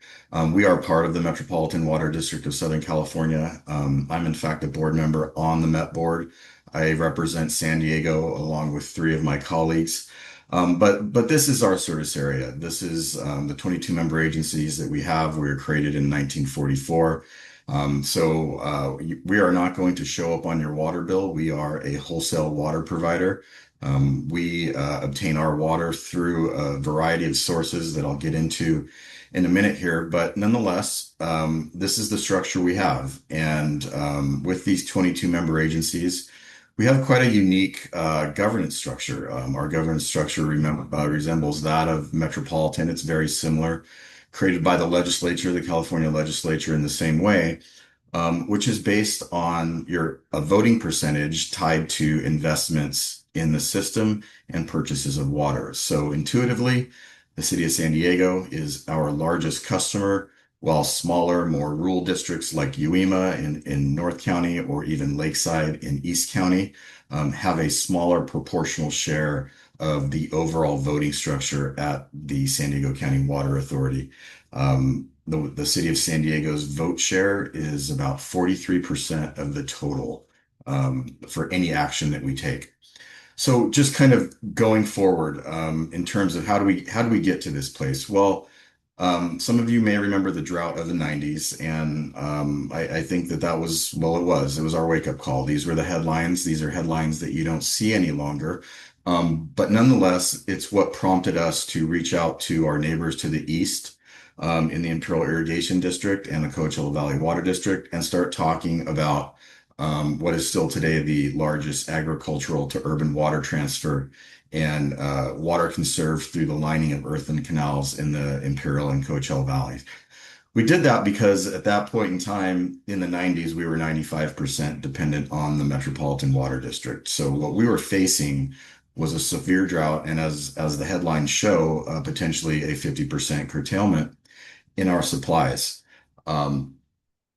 we are part of the Metropolitan Water District of Southern California. I'm in fact a board member on the Met Board. I represent San Diego along with 3 of my colleagues. But this is our service area. This is the 22 member agencies that we have. We were created in 1944. So we are not going to show up on your water bill. We are a wholesale water provider. We obtain our water through a variety of sources that I'll get into in a minute here, but nonetheless, this is the structure we have. And with these 22 member agencies, we have quite a unique governance structure. Our governance structure resembles that of metropolitan. It's very similar, created by the legislature, the California legislature, in the same way, which is based on a voting percentage tied to investments in the system and purchases of water. So intuitively, the city of San Diego is our largest customer, while smaller, more rural districts like Uema in North County or even Lakeside in East County have a smaller proportional share of the overall voting structure at the San Diego County Water Authority. The city of San Diego's vote share is about 43% of the total for any action that we take. So just kind of going forward in terms of how do we get to this place? Well, some of you may remember the drought of the 90s, and I think that was, well, it was our wake-up call. These were the headlines. These are headlines that you don't see any longer. But nonetheless, it's what prompted us to reach out to our neighbors to the east in the Imperial Irrigation District and the Coachella Valley Water District and start talking about what is still today the largest agricultural to urban water transfer and water conserved through the lining of earthen canals in the Imperial and Coachella Valleys. We did that because at that point in time in the 90s, we were 95% dependent on the Metropolitan Water District. So what we were facing was a severe drought, and as the headlines show, potentially a 50% curtailment in our supplies.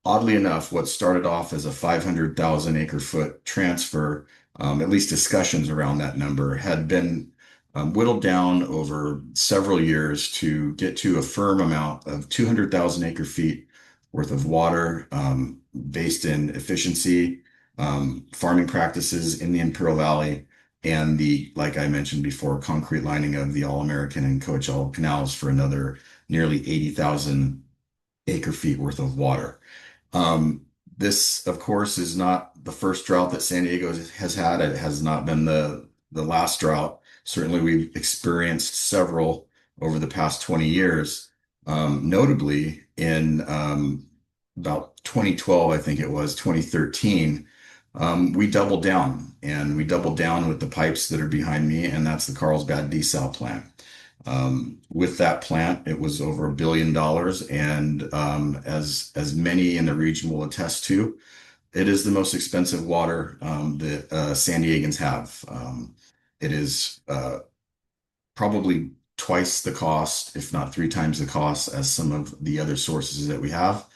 Oddly enough, what started off as a 500,000 acre foot transfer, at least discussions around that number, had been whittled down over several years to get to a firm amount of 200,000 acre feet worth of water based in efficiency, farming practices in the Imperial Valley, and like I mentioned before, concrete lining of the All-American and Coachella canals for another nearly 80,000 acre feet worth of water. This, of course, is not the first drought that San Diego has had. It has not been the last drought. Certainly, we've experienced several over the past 20 years. Notably, in about 2012, I think it was 2013, we doubled down, and we doubled down with the pipes that are behind me, and that's the Carlsbad desal plant. With that plant, it was over $1 billion, and as many in the region will attest to, it is the most expensive water that San Diegans have. It is probably twice the cost, if not 3 times the cost, as some of the other sources that we have,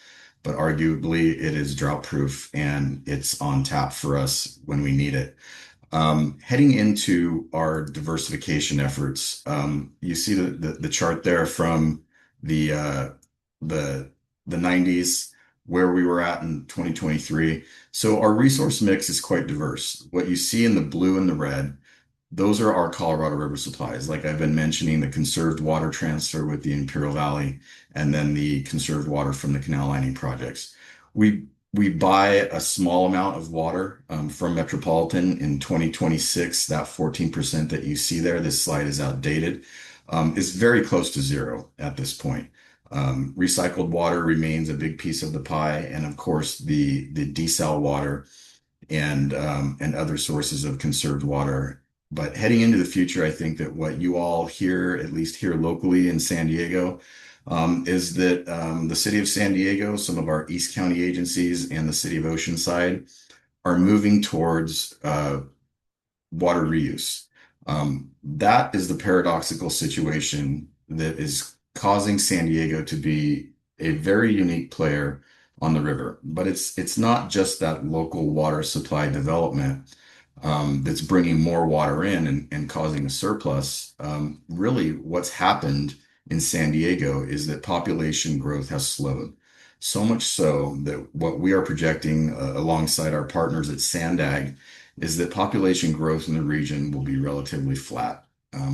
but arguably it is drought proof and it's on tap for us when we need it. Heading into our diversification efforts, you see the chart there from the 90s, where we were at in 2023. So our resource mix is quite diverse. What you see in the blue and the red, those are our Colorado River supplies. Like I've been mentioning, the conserved water transfer with the Imperial Valley, and then the conserved water from the canal lining projects. We buy a small amount of water from Metropolitan in 2026. That 14% that you see there, this slide is outdated, is very close to zero at this point. Recycled water remains a big piece of the pie, and of course the desal water and other sources of conserved water. But heading into the future, I think that what you all hear, at least here locally in San Diego, is that the city of San Diego, some of our East County agencies, and the city of Oceanside are moving towards water reuse. That is the paradoxical situation that is causing San Diego to be a very unique player on the river. But it's not just that local water supply development that's bringing more water in and causing a surplus. Really, what's happened in San Diego is that population growth has slowed. So much so that what we are projecting alongside our partners at Sandag is that population growth in the region will be relatively flat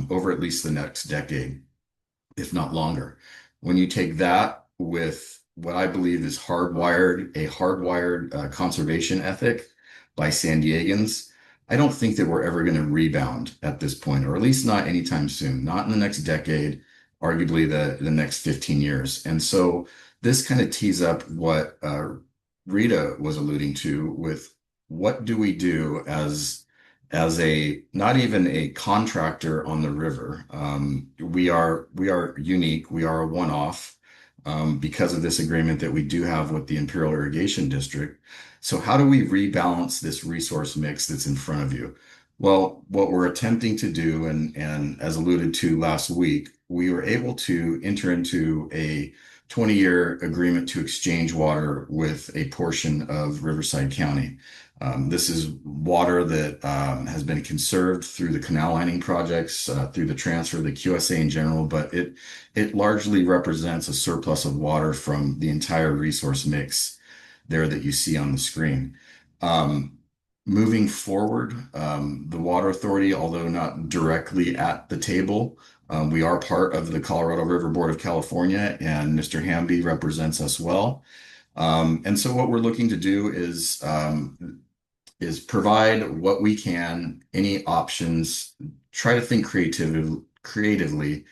over at least the next decade, if not longer. When you take that with what I believe is a hardwired conservation ethic by San Diegans, I don't think that we're ever going to rebound at this point, or at least not anytime soon, not in the next decade, arguably the next 15 years. And so this kind of tees up what Rita was alluding to with what do we do as a not even a contractor on the river. We are unique. We are a one-off because of this agreement that we do have with the Imperial Irrigation District. So how do we rebalance this resource mix that's in front of you? Well, what we're attempting to do, and as alluded to last week, we were able to enter into a 20-year agreement to exchange water with a portion of Riverside County. This is water that has been conserved through the canal lining projects, through the transfer of the QSA in general, but it largely represents a surplus of water from the entire resource mix there that you see on the screen. Moving forward, the Water Authority, although not directly at the table, we are part of the Colorado River Board of California, and Mr. Hamby represents us well. And so what we're looking to do is provide what we can, any options, try to think creatively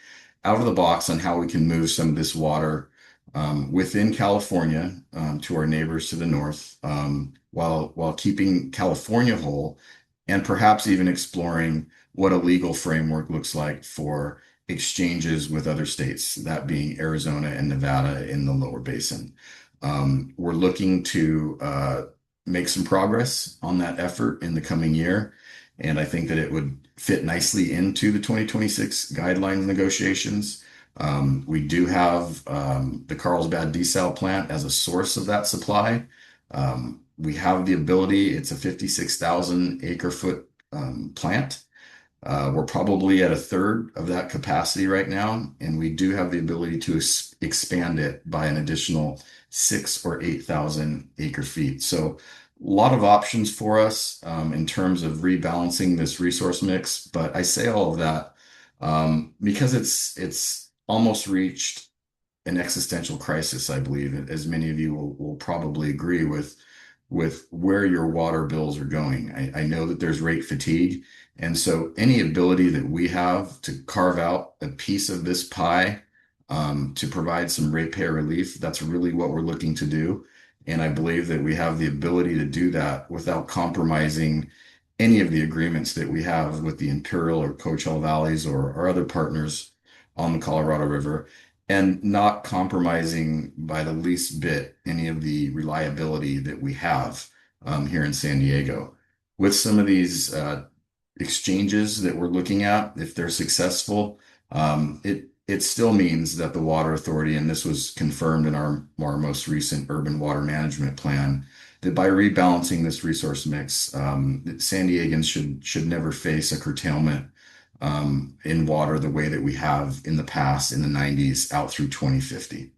out of the box on how we can move some of this water within California to our neighbors to the north, while keeping California whole, and perhaps even exploring what a legal framework looks like for exchanges with other states, that being Arizona and Nevada in the lower basin. We're looking to make some progress on that effort in the coming year, and I think that it would fit nicely into the 2026 guidelines negotiations. We do have the Carlsbad desal plant as a source of that supply. We have the ability, it's a 56,000 acre foot plant. We're probably at a third of that capacity right now, and we do have the ability to expand it by an additional 6,000 or 8,000 acre feet. So a lot of options for us in terms of rebalancing this resource mix. But I say all of that because it's almost reached an existential crisis, I believe, as many of you will probably agree with where your water bills are going. I know that there's rate fatigue. And so any ability that we have to carve out a piece of this pie to provide some ratepayer relief, that's really what we're looking to do. And I believe that we have the ability to do that without compromising any of the agreements that we have with the Imperial or Coachella Valleys or our other partners on the Colorado River, and not compromising by the least bit any of the reliability that we have here in San Diego. With some of these exchanges that we're looking at, if they're successful, it still means that the Water Authority, and this was confirmed in our most recent urban water management plan, that by rebalancing this resource mix, San Diegans should never face a curtailment in water the way that we have in the past in the 90s out through 2050.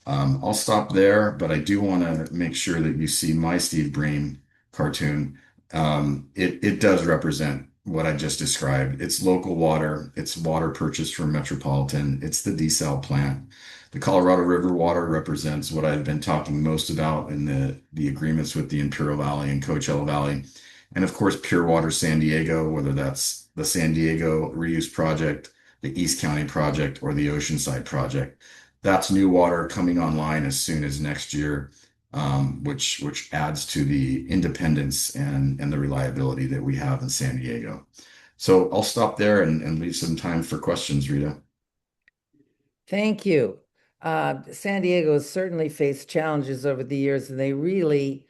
I'll stop there, but I do want to make sure that you see my Steve Breen cartoon. It does represent what I just described. It's local water. It's water purchased from Metropolitan. It's the desal plant. The Colorado River water represents what I've been talking most about in the agreements with the Imperial Valley and Coachella Valley. And of course, Pure Water San Diego, whether that's the San Diego Reuse Project, the East County Project, or the Oceanside Project. That's new water coming online as soon as next year, which adds to the independence and the reliability that we have in San Diego. So I'll stop there and leave some time for questions, Rita. Thank you. San Diego has certainly faced challenges over the years, and they really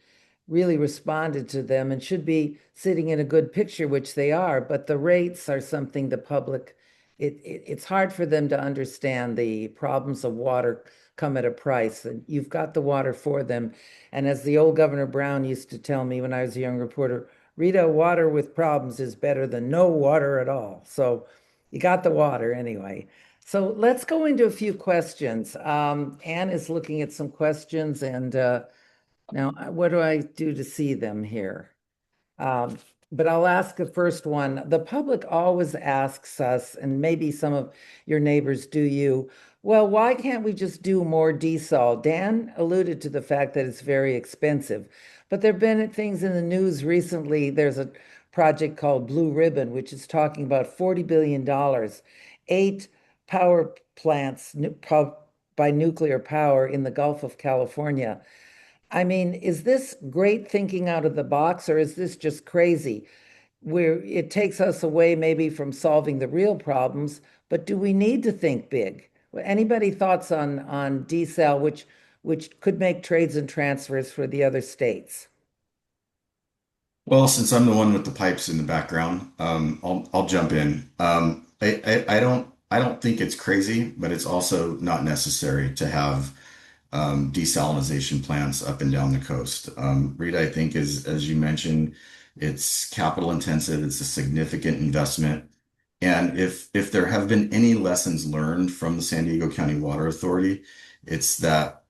responded to them and should be sitting in a good picture, which they are. But the rates are something the public, it's hard for them to understand. The problems of water come at a price, and you've got the water for them. And as the old Governor Brown used to tell me when I was a young reporter, Rita, water with problems is better than no water at all. So you got the water anyway. So let's go into a few questions. Anne is looking at some questions, and now what do I do to see them here? But I'll ask the first one. The public always asks us, and maybe some of your neighbors do you, well, why can't we just do more desal? Dan alluded to the fact that it's very expensive, but there have been things in the news recently. There's a project called Blue Ribbon, which is talking about $40 billion, 8 power plants by nuclear power in the Gulf of California. I mean, is this great thinking out of the box, or is this just crazy? Where it takes us away maybe from solving the real problems, but do we need to think big? Anybody thoughts on desal, which could make trades and transfers for the other states? Well, since I'm the one with the pipes in the background, I'll jump in. I don't think it's crazy, but it's also not necessary to have desalination plants up and down the coast. Rita, I think is, as you mentioned, it's capital intensive. It's a significant investment. And if there have been any lessons learned from the San Diego County Water Authority, it's that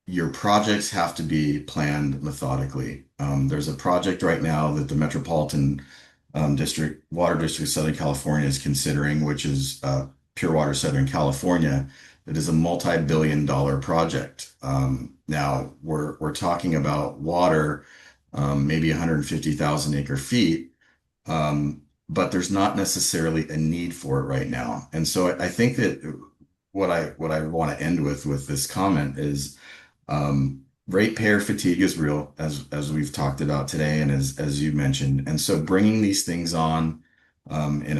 your projects have to be planned methodically. There's a project right now that the Metropolitan Water District of Southern California is considering, which is Pure Water Southern California. That is a multi-billion-dollar project. Now we're talking about water, maybe 150,000 acre feet, but there's not necessarily a need for it right now. And so I think that what I want to end with this comment is ratepayer fatigue is real, as we've talked about today, and as you mentioned. And so bringing these things on in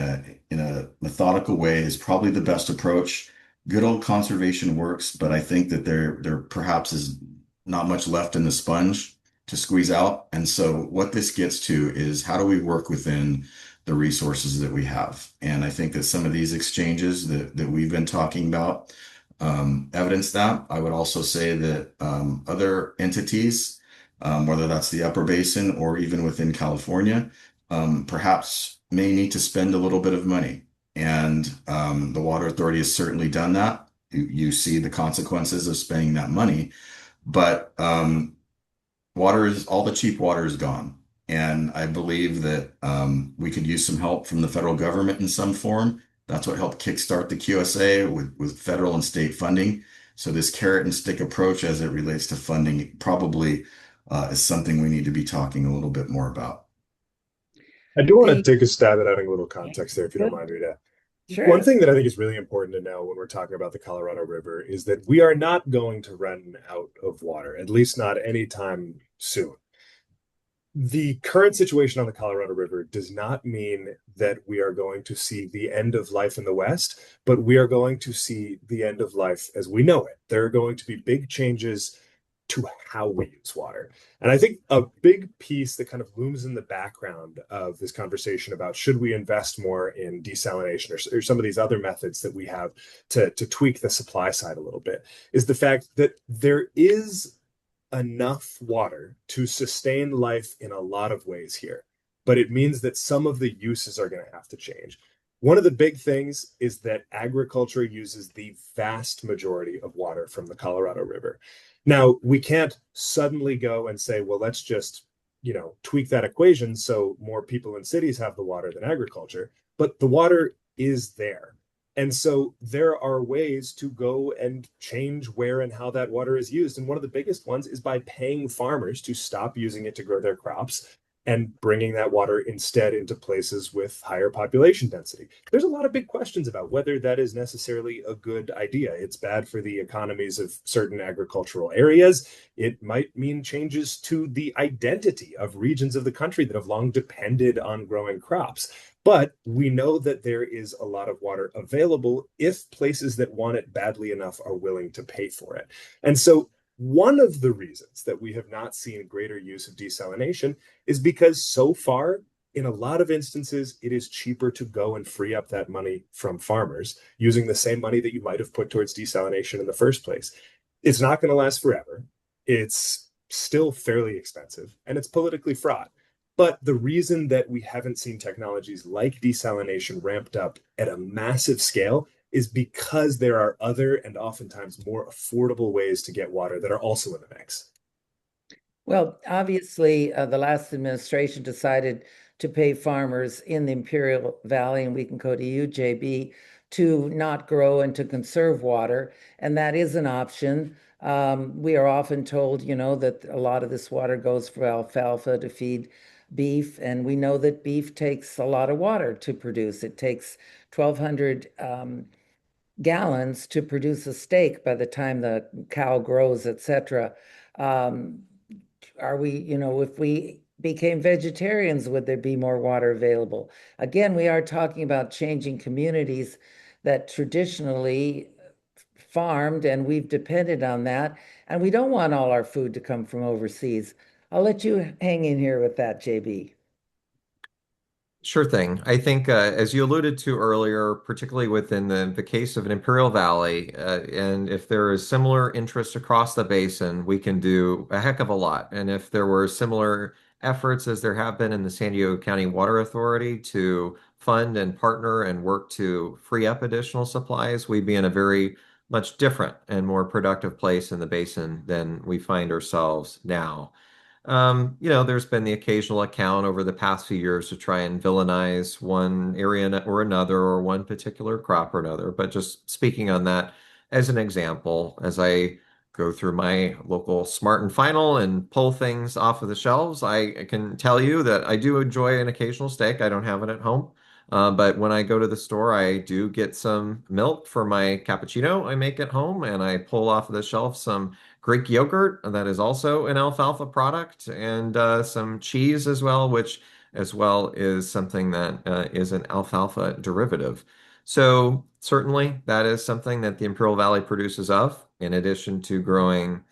a methodical way is probably the best approach. Good old conservation works, but I think that there perhaps is not much left in the sponge to squeeze out. And so what this gets to is, how do we work within the resources that we have? And I think that some of these exchanges that we've been talking about evidence that. I would also say that other entities, whether that's the Upper Basin or even within California, perhaps may need to spend a little bit of money. And the Water Authority has certainly done that. You see the consequences of spending that money, but all the cheap water is gone. And I believe that we could use some help from the federal government in some form. That's what helped kickstart the QSA with federal and state funding. So this carrot and stick approach as it relates to funding probably is something we need to be talking a little bit more about. I do want to take a stab at adding a little context there, if you don't Good. mind, Rita. Sure. One thing that I think is really important to know when we're talking about the Colorado River is that we are not going to run out of water, at least not anytime soon. The current situation on the Colorado River does not mean that we are going to see the end of life in the West, but we are going to see the end of life as we know it. There are going to be big changes to how we use water. And I think a big piece that kind of looms in the background of this conversation about should we invest more in desalination or some of these other methods that we have to tweak the supply side a little bit is the fact that there is enough water to sustain life in a lot of ways here, but it means that some of the uses are going to have to change. One of the big things is that agriculture uses the vast majority of water from the Colorado River. Now, we can't suddenly go and say, well, let's just, tweak that equation so more people in cities have the water than agriculture, but the water is there. And so there are ways to go and change where and how that water is used. And one of the biggest ones is by paying farmers to stop using it to grow their crops and bringing that water instead into places with higher population density. There's a lot of big questions about whether that is necessarily a good idea. It's bad for the economies of certain agricultural areas. It might mean changes to the identity of regions of the country that have long depended on growing crops. But we know that there is a lot of water available if places that want it badly enough are willing to pay for it. And so one of the reasons that we have not seen greater use of desalination is because so far, in a lot of instances, it is cheaper to go and free up that money from farmers using the same money that you might have put towards desalination in the first place. It's not going to last forever. It's still fairly expensive and it's politically fraught. But the reason that we haven't seen technologies like desalination ramped up at a massive scale is because there are other and oftentimes more affordable ways to get water that are also in the mix. Well, obviously, the last administration decided to pay farmers in the Imperial Valley, and we can go to you, JB, to not grow and to conserve water. And that is an option. We are often told, that a lot of this water goes for alfalfa to feed beef, and we know that beef takes a lot of water to produce. It takes 1,200 gallons to produce a steak by the time the cow grows, etc. Are we, if we became vegetarians, would there be more water available? Again, we are talking about changing communities that traditionally farmed, and we've depended on that. And we don't want all our food to come from overseas. I'll let you hang in here with that, JB. Sure thing. I think, as you alluded to earlier, particularly within the case of an Imperial Valley, and if there is similar interest across the basin, we can do a heck of a lot. And if there were similar efforts as there have been in the San Diego County Water Authority to fund and partner and work to free up additional supplies, we'd be in a very much different and more productive place in the basin than we find ourselves now. There's been the occasional account over the past few years to try and villainize one area or another, or one particular crop or another. But just speaking on that as an example, as I go through my local Smart and Final and pull things off of the shelves, I can tell you that I do enjoy an occasional steak. I don't have it at home. But when I go to the store, I do get some milk for my cappuccino I make at home, and I pull off of the shelf some Greek yogurt that is also an alfalfa product, and some cheese as well, which as well is something that is an alfalfa derivative. So certainly that is something that the Imperial Valley produces of, in addition to growing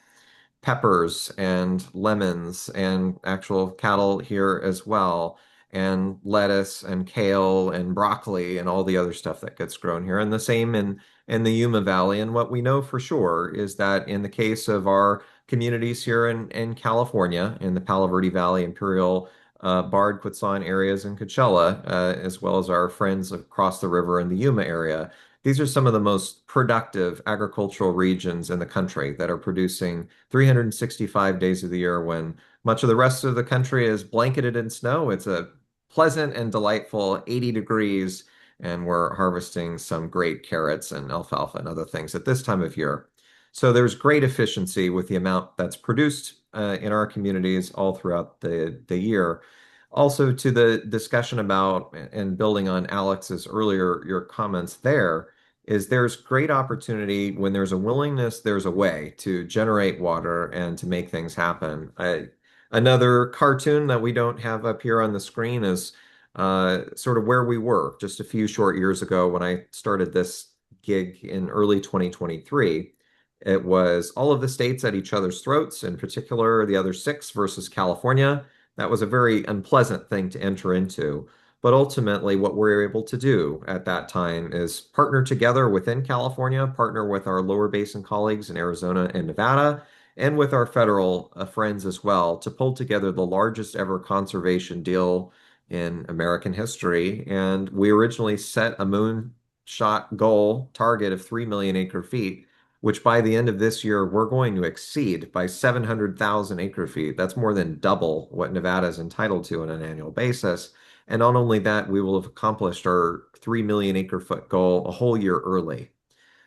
peppers and lemons and actual cattle here as well, and lettuce and kale and broccoli and all the other stuff that gets grown here. And the same in the Yuma Valley. And what we know for sure is that in the case of our communities here in California, in the Palo Verde Valley, Imperial, Bard, Quetzalcoatl areas, and Coachella, as well as our friends across the river in the Yuma area, these are some of the most productive agricultural regions in the country that are producing 365 days of the year when much of the rest of the country is blanketed in snow. It's a pleasant and delightful 80 degrees, and we're harvesting some great carrots and alfalfa and other things at this time of year. So there's great efficiency with the amount that's produced in our communities all throughout the year. Also, to the discussion about and building on Alex's earlier your comments there, is there's great opportunity when there's a willingness, there's a way to generate water and to make things happen. Another cartoon that we don't have up here on the screen is sort of where we were just a few short years ago when I started this gig in early 2023. It was all of the states at each other's throats, in particular the other six versus California. That was a very unpleasant thing to enter into. But ultimately, what we're able to do at that time is partner together within California, partner with our lower basin colleagues in Arizona and Nevada, and with our federal friends as well, to pull together the largest ever conservation deal in American history. And we originally set a moonshot goal target of 3 million acre feet, which by the end of this year, we're going to exceed by 700,000 acre feet. That's more than double what Nevada is entitled to on an annual basis. And not only that, we will have accomplished our 3 million acre foot goal a whole year early.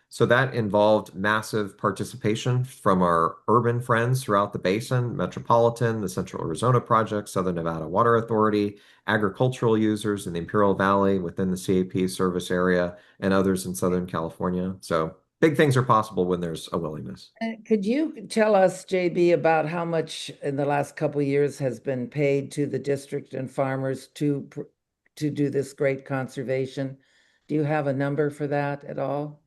So that involved massive participation from our urban friends throughout the basin, Metropolitan, the Central Arizona Project, Southern Nevada Water Authority, agricultural users in the Imperial Valley within the CAP service area, and others in Southern California. So big things are possible when there's a willingness. Could you tell us, JB, about how much in the last couple of years has been paid to the district and farmers to do this great conservation? Do you have a number for that at all?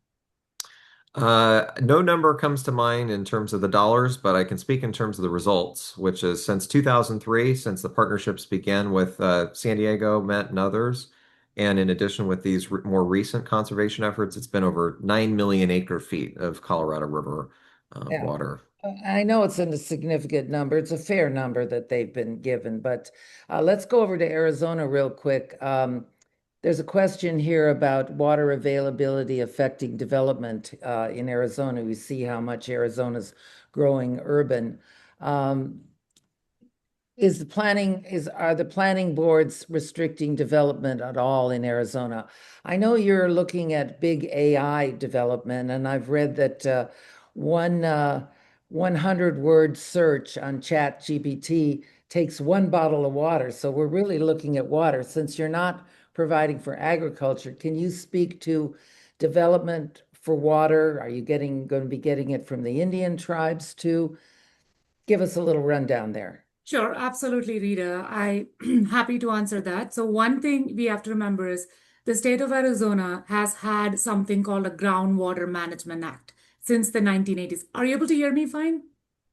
No number comes to mind in terms of the dollars, but I can speak in terms of the results, which is since 2003, since the partnerships began with San Diego, Met, and others, and in addition with these more recent conservation efforts, it's been over 9 million acre feet of Colorado River Yeah. water. I know it's a significant number. It's a fair number that they've been given, but let's go over to Arizona real quick. There's a question here about water availability affecting development in Arizona. We see how much Arizona's growing urban. Are the planning boards restricting development at all in Arizona? I know you're looking at big AI development, and I've read that one 100-word search on ChatGPT takes 1 bottle of water. So we're really looking at water. Since you're not providing for agriculture, can you speak to development for water? Are you going to be getting it from the Indian tribes too? Give us a little rundown there. Sure, absolutely, Rita. I'm happy to answer that. So one thing we have to remember is the state of Arizona has had something called a Groundwater Management Act since the 1980s. Are you able to hear me fine?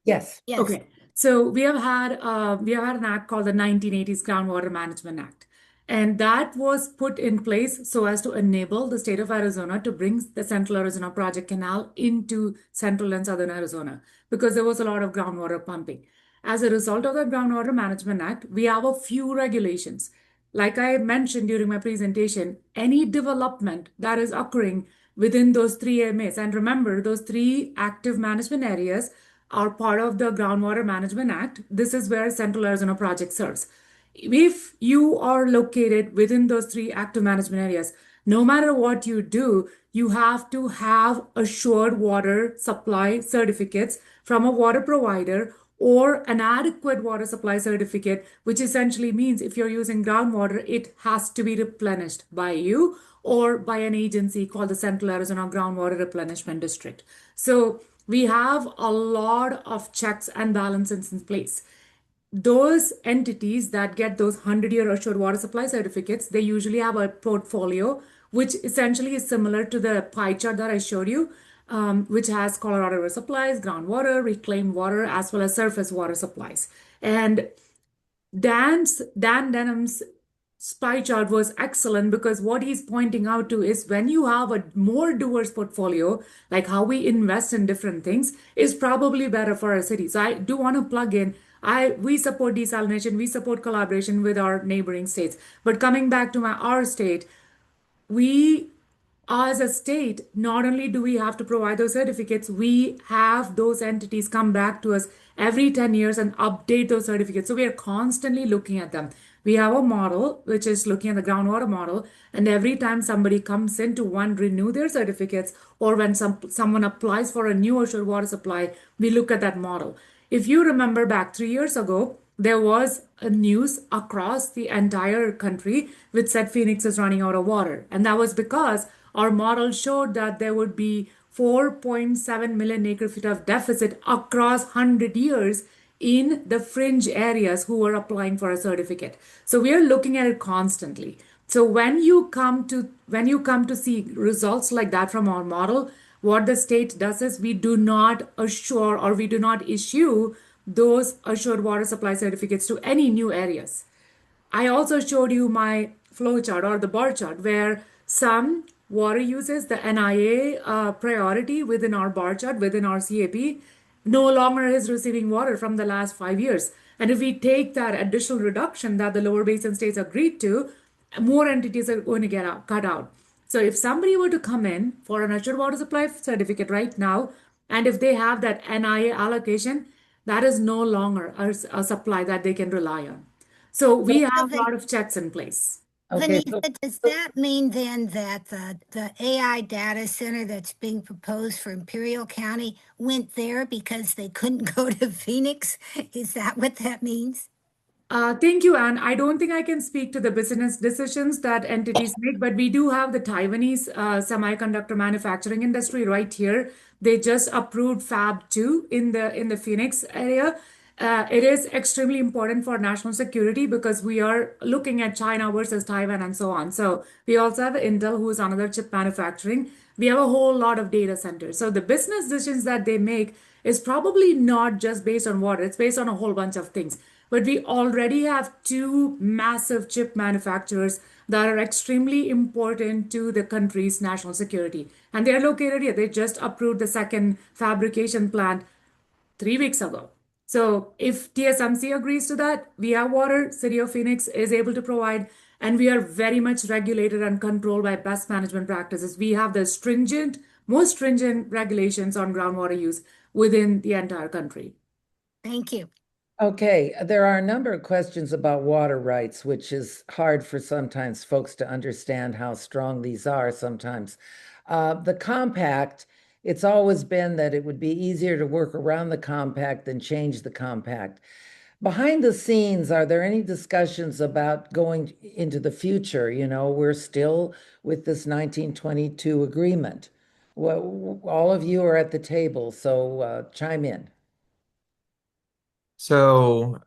Yes. Yes. Okay. So we have had an act called the 1980s Groundwater Management Act. And that was put in place so as to enable the state of Arizona to bring the Central Arizona Project Canal into central and southern Arizona because there was a lot of groundwater pumping. As a result of the Groundwater Management Act, we have a few regulations. Like I mentioned during my presentation, any development that is occurring within those 3 AMAs, and remember, those 3 active management areas are part of the Groundwater Management Act. This is where Central Arizona Project serves. If you are located within those 3 active management areas, no matter what you do, you have to have assured water supply certificates from a water provider or an adequate water supply certificate, which essentially means if you're using groundwater, it has to be replenished by you or by an agency called the Central Arizona Groundwater Replenishment District. So we have a lot of checks and balances in place. Those entities that get those 100-year assured water supply certificates, they usually have a portfolio, which essentially is similar to the pie chart that I showed you, which has Colorado River supplies, groundwater, reclaimed water, as well as surface water supplies. And Dan Denham's pie chart was excellent because what he's pointing out to is when you have a more diverse portfolio, like how we invest in different things, is probably better for our city. So I do want to plug in. We support desalination, we support collaboration with our neighboring states. But coming back to our state, we as a state, not only do we have to provide those certificates, we have those entities come back to us every 10 years and update those certificates. So we are constantly looking at them. We have a model, which is looking at the groundwater model. And every time somebody comes in to renew their certificates, or when someone applies for a new assured water supply, we look at that model. If you remember back 3 years ago, there was a news across the entire country which said Phoenix is running out of water. And that was because our model showed that there would be 4.7 million acre feet of deficit across 100 years in the fringe areas who were applying for a certificate. So we are looking at it constantly. So when you come to see results like that from our model, what the state does is we do not assure or we do not issue those assured water supply certificates to any new areas. I also showed you my flow chart or the bar chart where some water uses, the NIA priority within our bar chart, within our CAP, no longer is receiving water from the last 5 years. And if we take that additional reduction that the lower basin states agreed to, more entities are going to get cut out. So if somebody were to come in for an assured water supply certificate right now, and if they have that NIA allocation, that is no longer a supply that they can rely on. So we have a lot of checks in place. Okay. Vanessa, does that mean then that the AI data center that's being proposed for Imperial County went there because they couldn't go to Phoenix? Is that what that means? Thank you, Anne. I don't think I can speak to the business decisions that entities make, but we do have the Taiwanese semiconductor manufacturing industry right here. They just approved Fab 2 in the Phoenix area. It is extremely important for national security because we are looking at China versus Taiwan and so on. So we also have Intel, who is another chip manufacturing. We have a whole lot of data centers. So the business decisions that they make is probably not just based on water. It's based on a whole bunch of things. But we already have 2 massive chip manufacturers that are extremely important to the country's national security. And they're located here. They just approved the second fabrication plant 3 weeks ago. So if TSMC agrees to that, we have water, City of Phoenix is able to provide, and we are very much regulated and controlled by best management practices. We have the most stringent regulations on groundwater use within the entire country. Thank you. Okay, there are a number of questions about water rights, which is hard for sometimes folks to understand how strong these are sometimes. The compact it's always been that it would be easier to work around the compact than change the compact. Behind the scenes, are there any discussions about going into the future? You know, we're still with this 1922 agreement. Well, all of you are at the table, so chime in. So,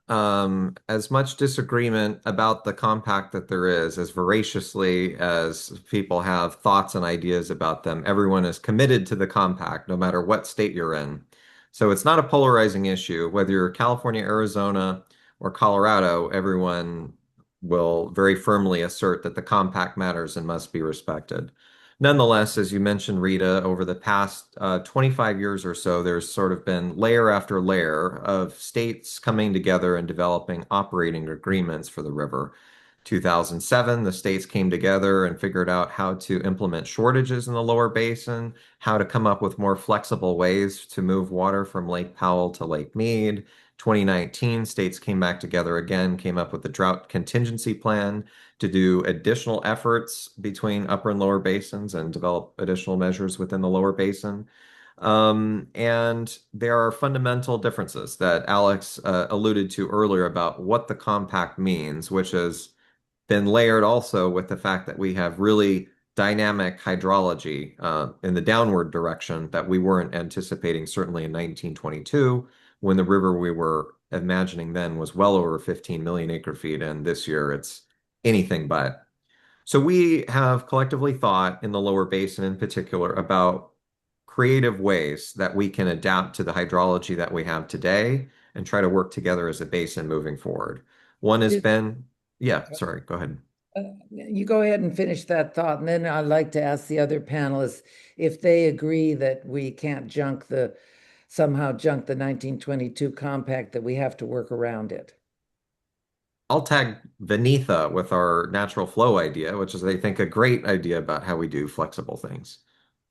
as much disagreement about the compact that there is, as voraciously as people have thoughts and ideas about them, everyone is committed to the compact, no matter what state you're in. So it's not a polarizing issue. Whether you're California, Arizona, or Colorado, everyone will very firmly assert that the compact matters and must be respected. Nonetheless, as you mentioned, Rita, over the past 25 years or so, there's sort of been layer after layer of states coming together and developing operating agreements for the river. 2007, the states came together and figured out how to implement shortages in the lower basin, how to come up with more flexible ways to move water from Lake Powell to Lake Mead. 2019, states came back together again, came up with the drought contingency plan to do additional efforts between upper and lower basins and develop additional measures within the lower basin. And there are fundamental differences that Alex alluded to earlier about what the compact means, which has been layered also with the fact that we have really dynamic hydrology in the downward direction that we weren't anticipating, certainly in 1922, when the river we were imagining then was well over 15 million acre feet, and this year it's anything but. So we have collectively thought in the lower basin in particular about creative ways that we can adapt to the hydrology that we have today and try to work together as a basin moving forward. One has been, yeah, sorry, go ahead. You go ahead and finish that thought, and then I'd like to ask the other panelists if they agree that we can't somehow junk the 1922 compact, that we have to work around it. I'll tag Vinitha with our natural flow idea, which is, I think, a great idea about how we do flexible things.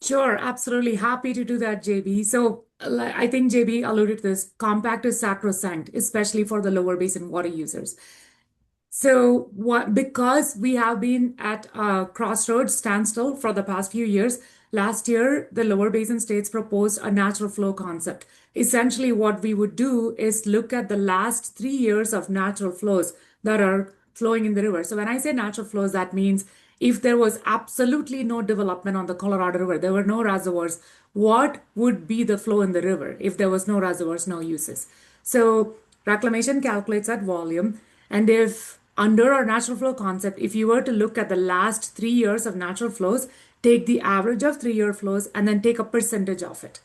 Sure, absolutely happy to do that, JB. So I think JB alluded to this. Compact is sacrosanct, especially for the lower basin water users. So because we have been at a crossroads standstill for the past few years, last year the lower basin states proposed a natural flow concept. Essentially, what we would do is look at the last 3 years of natural flows that are flowing in the river. So when I say natural flows, that means if there was absolutely no development on the Colorado River, there were no reservoirs, what would be the flow in the river if there was no reservoirs, no uses? So reclamation calculates that volume, and if under our natural flow concept, if you were to look at the last 3 years of natural flows, take the average of 3-year flows and then take a percentage of it.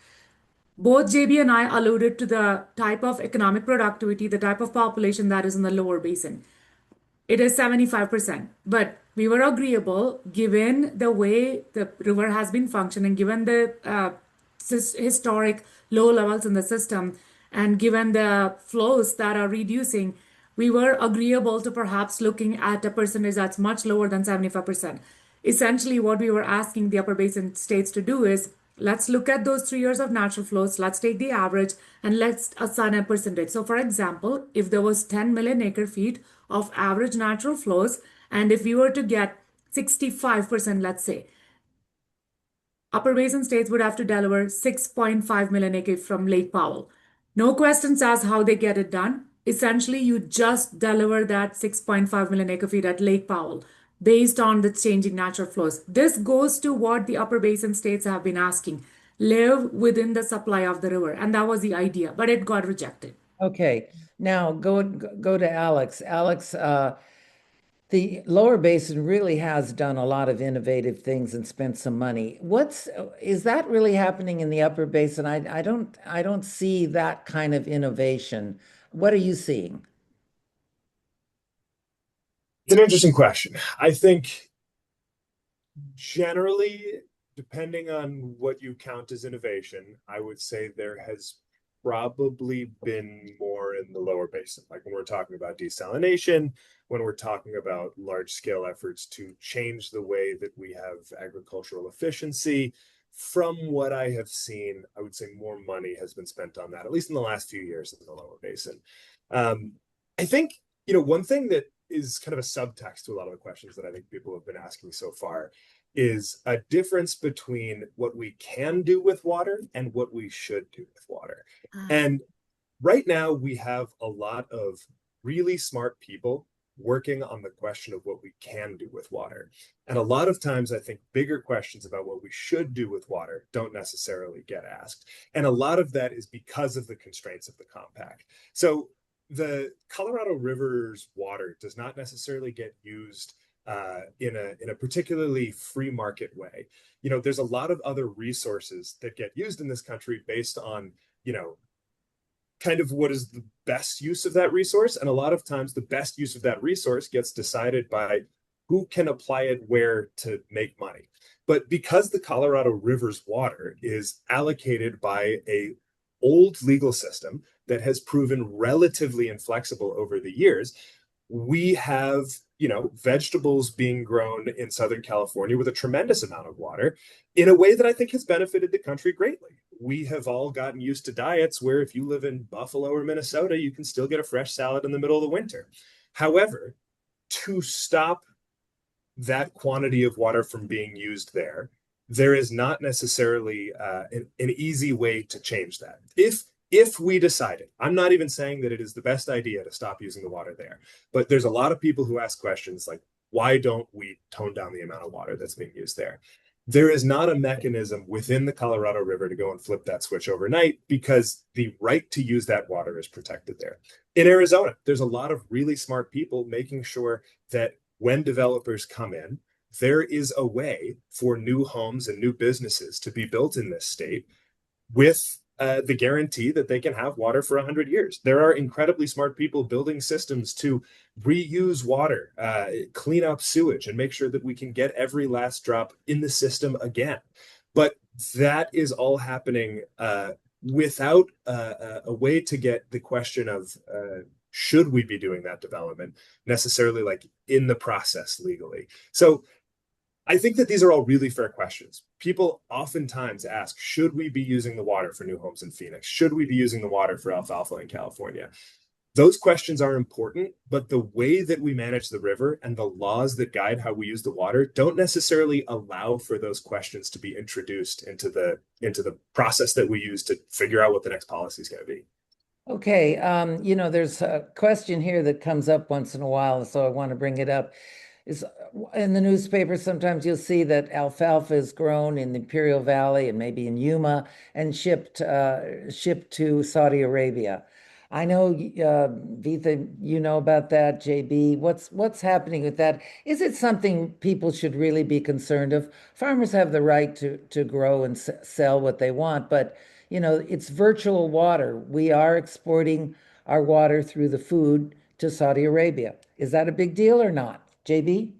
Both JB and I alluded to the type of economic productivity, the type of population that is in the lower basin. It is 75%, but we were agreeable given the way the river has been functioning, given the historic low levels in the system, and given the flows that are reducing, we were agreeable to perhaps looking at a percentage that's much lower than 75%. Essentially, what we were asking the Upper Basin states to do is, let's look at those 3 years of natural flows, let's take the average, and let's assign a percentage. So for example, if there was 10 million acre feet of average natural flows, and if we were to get 65%, let's say, Upper Basin states would have to deliver 6.5 million acres from Lake Powell. No questions asked how they get it done. Essentially, you just deliver that 6.5 million acre feet at Lake Powell based on the changing natural flows. This goes to what the Upper Basin states have been asking. Live within the supply of the river. And that was the idea, but it got rejected. Okay, now go to Alex. Alex, the lower basin really has done a lot of innovative things and spent some money. Is that really happening in the upper basin? I don't see that kind of innovation. What are you seeing? It's an interesting question. I think generally, depending on what you count as innovation, I would say there has probably been more in the lower basin. Like when we're talking about desalination, when we're talking about large scale efforts to change the way that we have agricultural efficiency. From what I have seen, I would say more money has been spent on that, at least in the last few years in the lower basin. I think, one thing that is kind of a subtext to a lot of the questions that I think people have been asking so far is a difference between what we can do with water and what we should do with water. And right now, we have a lot of really smart people working on the question of what we can do with water. And a lot of times, I think bigger questions about what we should do with water don't necessarily get asked. And a lot of that is because of the constraints of the compact. So the Colorado River's water does not necessarily get used in a particularly free market way. You know, there's a lot of other resources that get used in this country based on, you know, kind of what is the best use of that resource. And a lot of times the best use of that resource gets decided by who can apply it where to make money. But because the Colorado River's water is allocated by a old legal system that has proven relatively inflexible over the years, we have, you know, vegetables being grown in Southern California with a tremendous amount of water in a way that I think has benefited the country greatly. We have all gotten used to diets where if you live in Buffalo or Minnesota, you can still get a fresh salad in the middle of the winter. However, to stop that quantity of water from being used there is not necessarily an easy way to change that. If we decided, I'm not even saying that it is the best idea to stop using the water there, but there's a lot of people who ask questions like, why don't we tone down the amount of water that's being used there? There is not a mechanism within the Colorado River to go and flip that switch overnight because the right to use that water is protected there. In Arizona, there's a lot of really smart people making sure that when developers come in, there is a way for new homes and new businesses to be built in this state with the guarantee that they can have water for 100 years. There are incredibly smart people building systems to reuse water, clean up sewage, and make sure that we can get every last drop in the system again. But that is all happening without a way to get the question of should we be doing that development necessarily like in the process legally. So I think that these are all really fair questions. People oftentimes ask, should we be using the water for new homes in Phoenix? Should we be using the water for alfalfa in California? Those questions are important, but the way that we manage the river and the laws that guide how we use the water don't necessarily allow for those questions to be introduced into the process that we use to figure out what the next policy is going to be. Okay, you know, there's a question here that comes up once in a while, so I want to bring it up. Is in the newspaper, sometimes you'll see that alfalfa is grown in the Imperial Valley and maybe in Yuma and shipped to Saudi Arabia. I know, Vita, you know about that, JB. What's happening with that? Is it something people should really be concerned of? Farmers have the right to grow and sell what they want, but you know, it's virtual water. We are exporting our water through the food to Saudi Arabia. Is that a big deal or not? JB?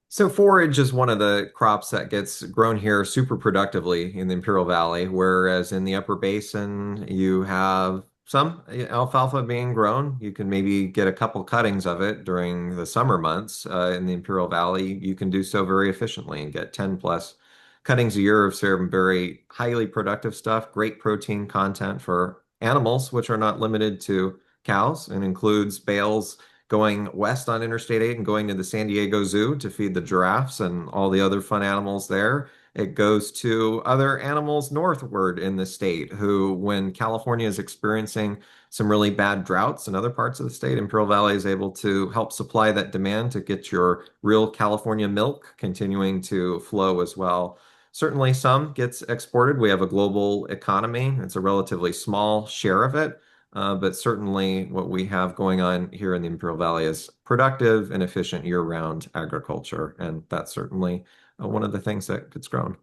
So forage is one of the crops that gets grown here super productively in the Imperial Valley, whereas in the Upper Basin, you have some alfalfa being grown. You can maybe get a couple cuttings of it during the summer months. In the Imperial Valley, you can do so very efficiently and get 10 plus cuttings a year of some very highly productive stuff, great protein content for animals, which are not limited to cows and includes bales going west on Interstate 8 and going to the San Diego Zoo to feed the giraffes and all the other fun animals there. It goes to other animals northward in the state who, when California is experiencing some really bad droughts in other parts of the state, Imperial Valley is able to help supply that demand to get your real California milk continuing to flow as well. Certainly some gets exported. We have a global economy. It's a relatively small share of it. But certainly what we have going on here in the Imperial Valley is productive and efficient year-round agriculture. And that's certainly one of the things that gets grown.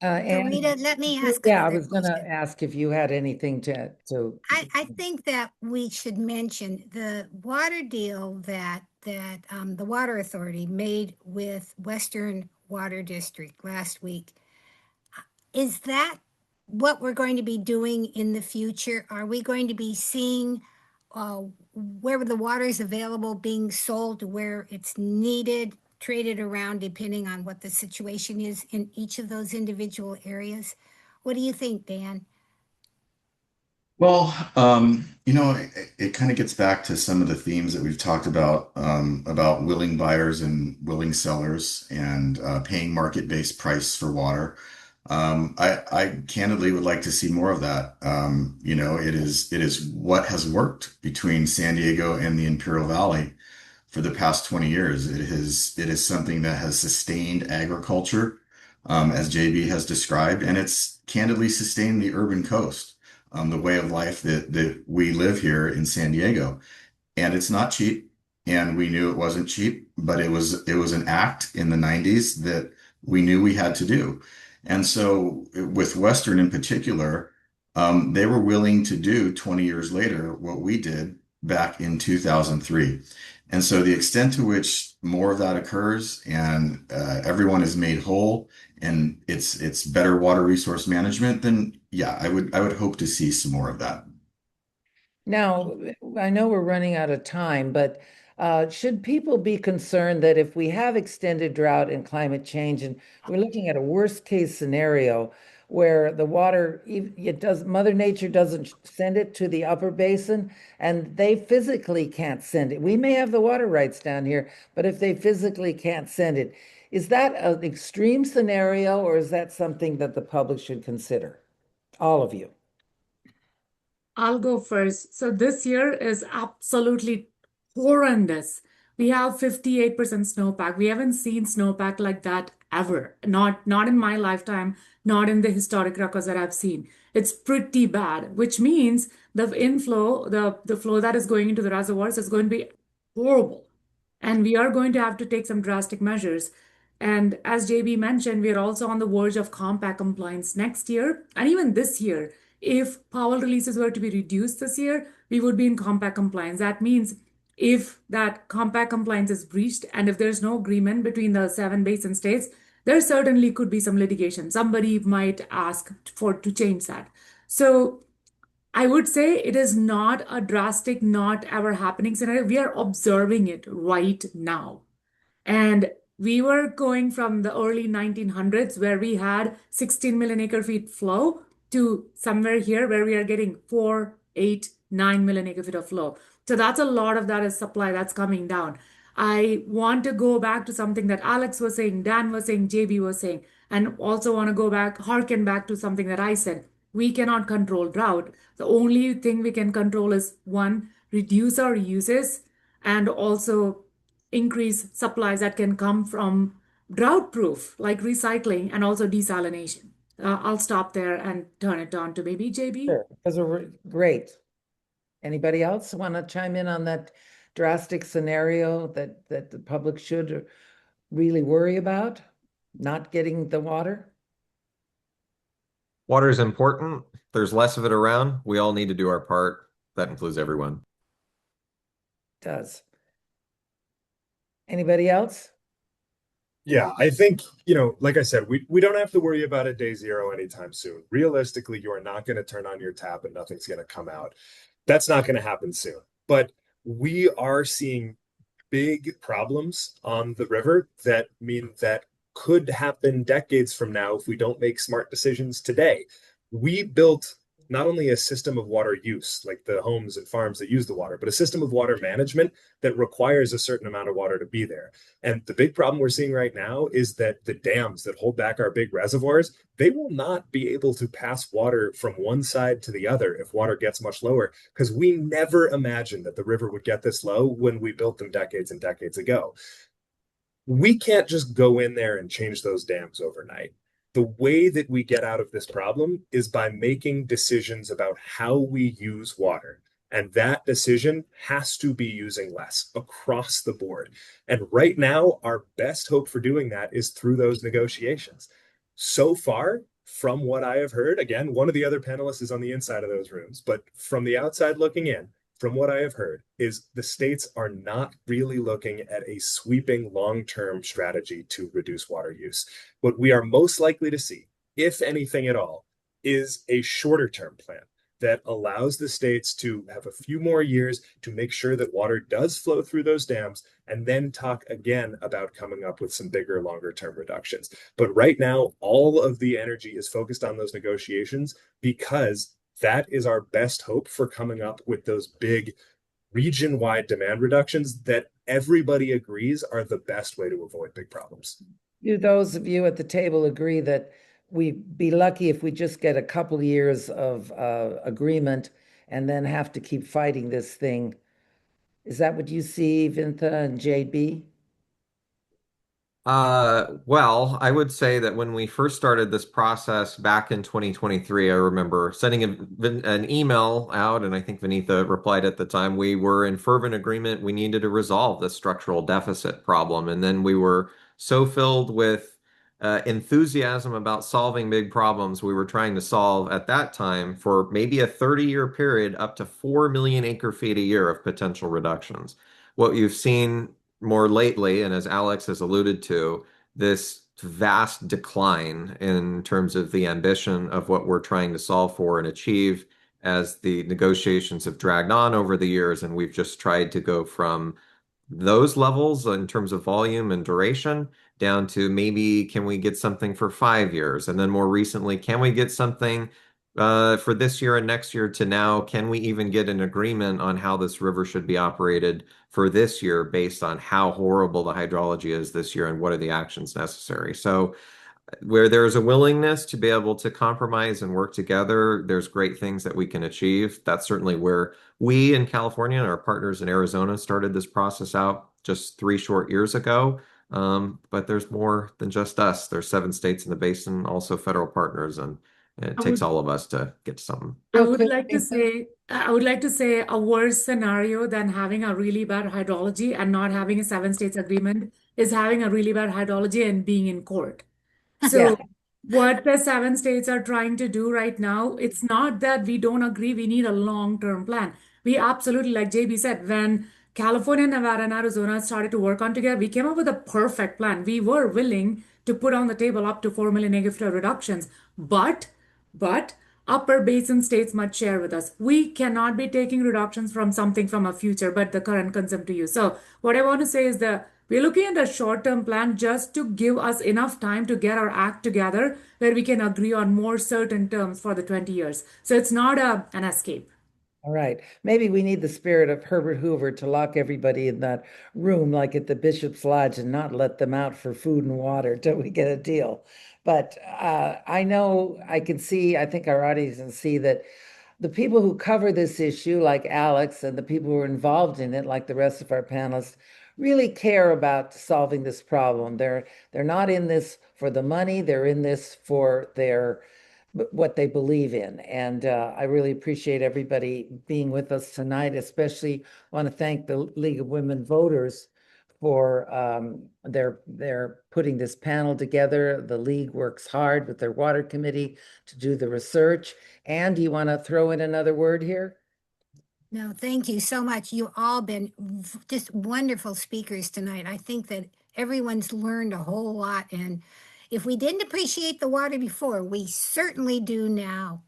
And Rita, let me ask yeah, I another was going to question. ask if you had anything to. I think that we should mention the water deal that the Water Authority made with Western Water District last week. Is that what we're going to be doing in the future? Are we going to be seeing where the water is available being sold to where it's needed, traded around depending on what the situation is in each of those individual areas? What do you think, Dan? Well, it kind of gets back to some of the themes that we've talked about willing buyers and willing sellers and paying market-based price for water. I candidly would like to see more of that. It is what has worked between San Diego and the Imperial Valley for the past 20 years. It is something that has sustained agriculture, as JB has described, and it's candidly sustained the urban coast, the way of life that we live here in San Diego. And it's not cheap, and we knew it wasn't cheap, but it was an act in the 90s that we knew we had to do. And so with Western in particular, they were willing to do 20 years later what we did back in 2003. And so the extent to which more of that occurs and everyone is made whole and it's better water resource management, then yeah, I would hope to see some more of that. Now, I know we're running out of time, but should people be concerned that if we have extended drought and climate change, and we're looking at a worst case scenario where the water, Mother Nature doesn't send it to the upper basin, and they physically can't send it. We may have the water rights down here, but if they physically can't send it, is that an extreme scenario, or is that something that the public should consider? All of you. I'll go first. So this year is absolutely horrendous. We have 58% snowpack. We haven't seen snowpack like that ever. Not in my lifetime, not in the historic records that I've seen. It's pretty bad, which means the inflow, the flow that is going into the reservoirs is going to be horrible. And we are going to have to take some drastic measures. And as JB mentioned, we are also on the verge of compact compliance next year and even this year. If Powell releases were to be reduced this year, we would be in compact compliance. That means if that compact compliance is breached and if there's no agreement between the 7 basin states, there certainly could be some litigation. Somebody might ask to change that. So I would say it is not a drastic, not ever happening scenario. We are observing it right now. And we were going from the early 1900s where we had 16 million acre feet flow to somewhere here where we are getting 4, 8, 9 million acre feet of flow. So that's a lot of that is supply that's coming down. I want to go back to something that Alex was saying, Dan was saying, JB was saying, and also want to go back, harken back to something that I said. We cannot control drought. The only thing we can control is one, reduce our uses and also increase supplies that can come from drought proof, like recycling and also desalination. I'll stop there and turn it on to maybe JB. Sure, those are great. Anybody else want to chime in on that drastic scenario that the public should really worry about? Not getting the water? Water is important. There's less of it around. We all need to do our part. That includes everyone. Does. Anybody else? Yeah, I think, like I said, we don't have to worry about it day zero anytime soon. Realistically, you are not going to turn on your tap and nothing's going to come out. That's not going to happen soon. But we are seeing big problems on the river that mean that could happen decades from now if we don't make smart decisions today. We built not only a system of water use, like the homes and farms that use the water, but a system of water management that requires a certain amount of water to be there. And the big problem we're seeing right now is that the dams that hold back our big reservoirs, they will not be able to pass water from one side to the other if water gets much lower, because we never imagined that the river would get this low when we built them decades and decades ago. We can't just go in there and change those dams overnight. The way that we get out of this problem is by making decisions about how we use water. And that decision has to be using less across the board. And right now, our best hope for doing that is through those negotiations. So far, from what I have heard, again, one of the other panelists is on the inside of those rooms, but from the outside looking in, from what I have heard, is the states are not really looking at a sweeping long-term strategy to reduce water use. What we are most likely to see, if anything at all, is a shorter-term plan that allows the states to have a few more years to make sure that water does flow through those dams, and then talk again about coming up with some bigger, longer-term reductions. But right now, all of the energy is focused on those negotiations because that is our best hope for coming up with those big region-wide demand reductions that everybody agrees are the best way to avoid big problems. Do those of you at the table agree that we'd be lucky if we just get a couple years of agreement and then have to keep fighting this thing? Is that what you see, Vintha and JB? Well, I would say that when we first started this process back in 2023, I remember sending an email out, and I think Vinitha replied at the time. We were in fervent agreement. We needed to resolve this structural deficit problem. And then we were so filled with enthusiasm about solving big problems. We were trying to solve at that time for maybe a 30-year period up to 4 million acre feet a year of potential reductions. What you've seen more lately, and as Alex has alluded to, this vast decline in terms of the ambition of what we're trying to solve for and achieve as the negotiations have dragged on over the years. And we've just tried to go from those levels in terms of volume and duration down to maybe can we get something for 5 years? And then more recently, can we get something for this year and next year to now, can we even get an agreement on how this river should be operated for this year based on how horrible the hydrology is this year and what are the actions necessary? So where there's a willingness to be able to compromise and work together, there's great things that we can achieve. That's certainly where we in California and our partners in Arizona started this process out just 3 short years ago. But there's more than just us. There's 7 states in the basin, also federal partners, and it takes all of us to get to something. I would like to say a worse scenario than having a really bad hydrology and not having a 7 states agreement is having a really bad hydrology and being in court. So what the 7 states are trying to do right now, it's not that we don't agree, we need a long-term plan. We absolutely, like JB said, when California, Nevada, and Arizona started to work on together, we came up with a perfect plan. We were willing to put on the table up to 4 million acre feet reductions, but Upper Basin states must share with us. We cannot be taking reductions from something from a future, but the current consumptive use. So what I want to say is that we're looking at a short-term plan just to give us enough time to get our act together where we can agree on more certain terms for the 20 years. So it's not an escape. All right. Maybe we need the spirit of Herbert Hoover to lock everybody in that room like at the Bishop's Lodge and not let them out for food and water till we get a deal. But I know I can see, I think our audience can see that the people who cover this issue, like Alex, and the people who are involved in it, like the rest of our panelists, really care about solving this problem. They're not in this for the money, they're in this for what they believe in. And I really appreciate everybody being with us tonight, especially want to thank the League of Women Voters for their putting this panel together. The League works hard with their water committee to do the research. And do you want to throw in another word here? No, thank you so much. You've all been just wonderful speakers tonight. I think that everyone's learned a whole lot. And if we didn't appreciate the water before, we certainly do now.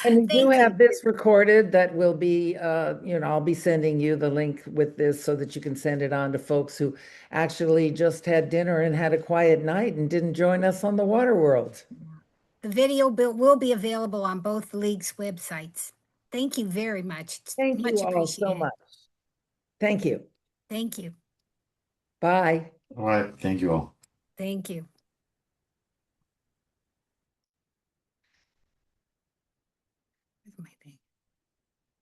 And we do Thank have you. this recorded that will be, I'll be sending you the link with this so that you can send it on to folks who actually just had dinner and had a quiet night and didn't join us on the Water World. The video will be available on both leagues' websites. Thank you very much. It's Thank much you all so appreciated. much. Thank you. Thank you. Bye. All right. Thank you all. Thank you. Here's my thing.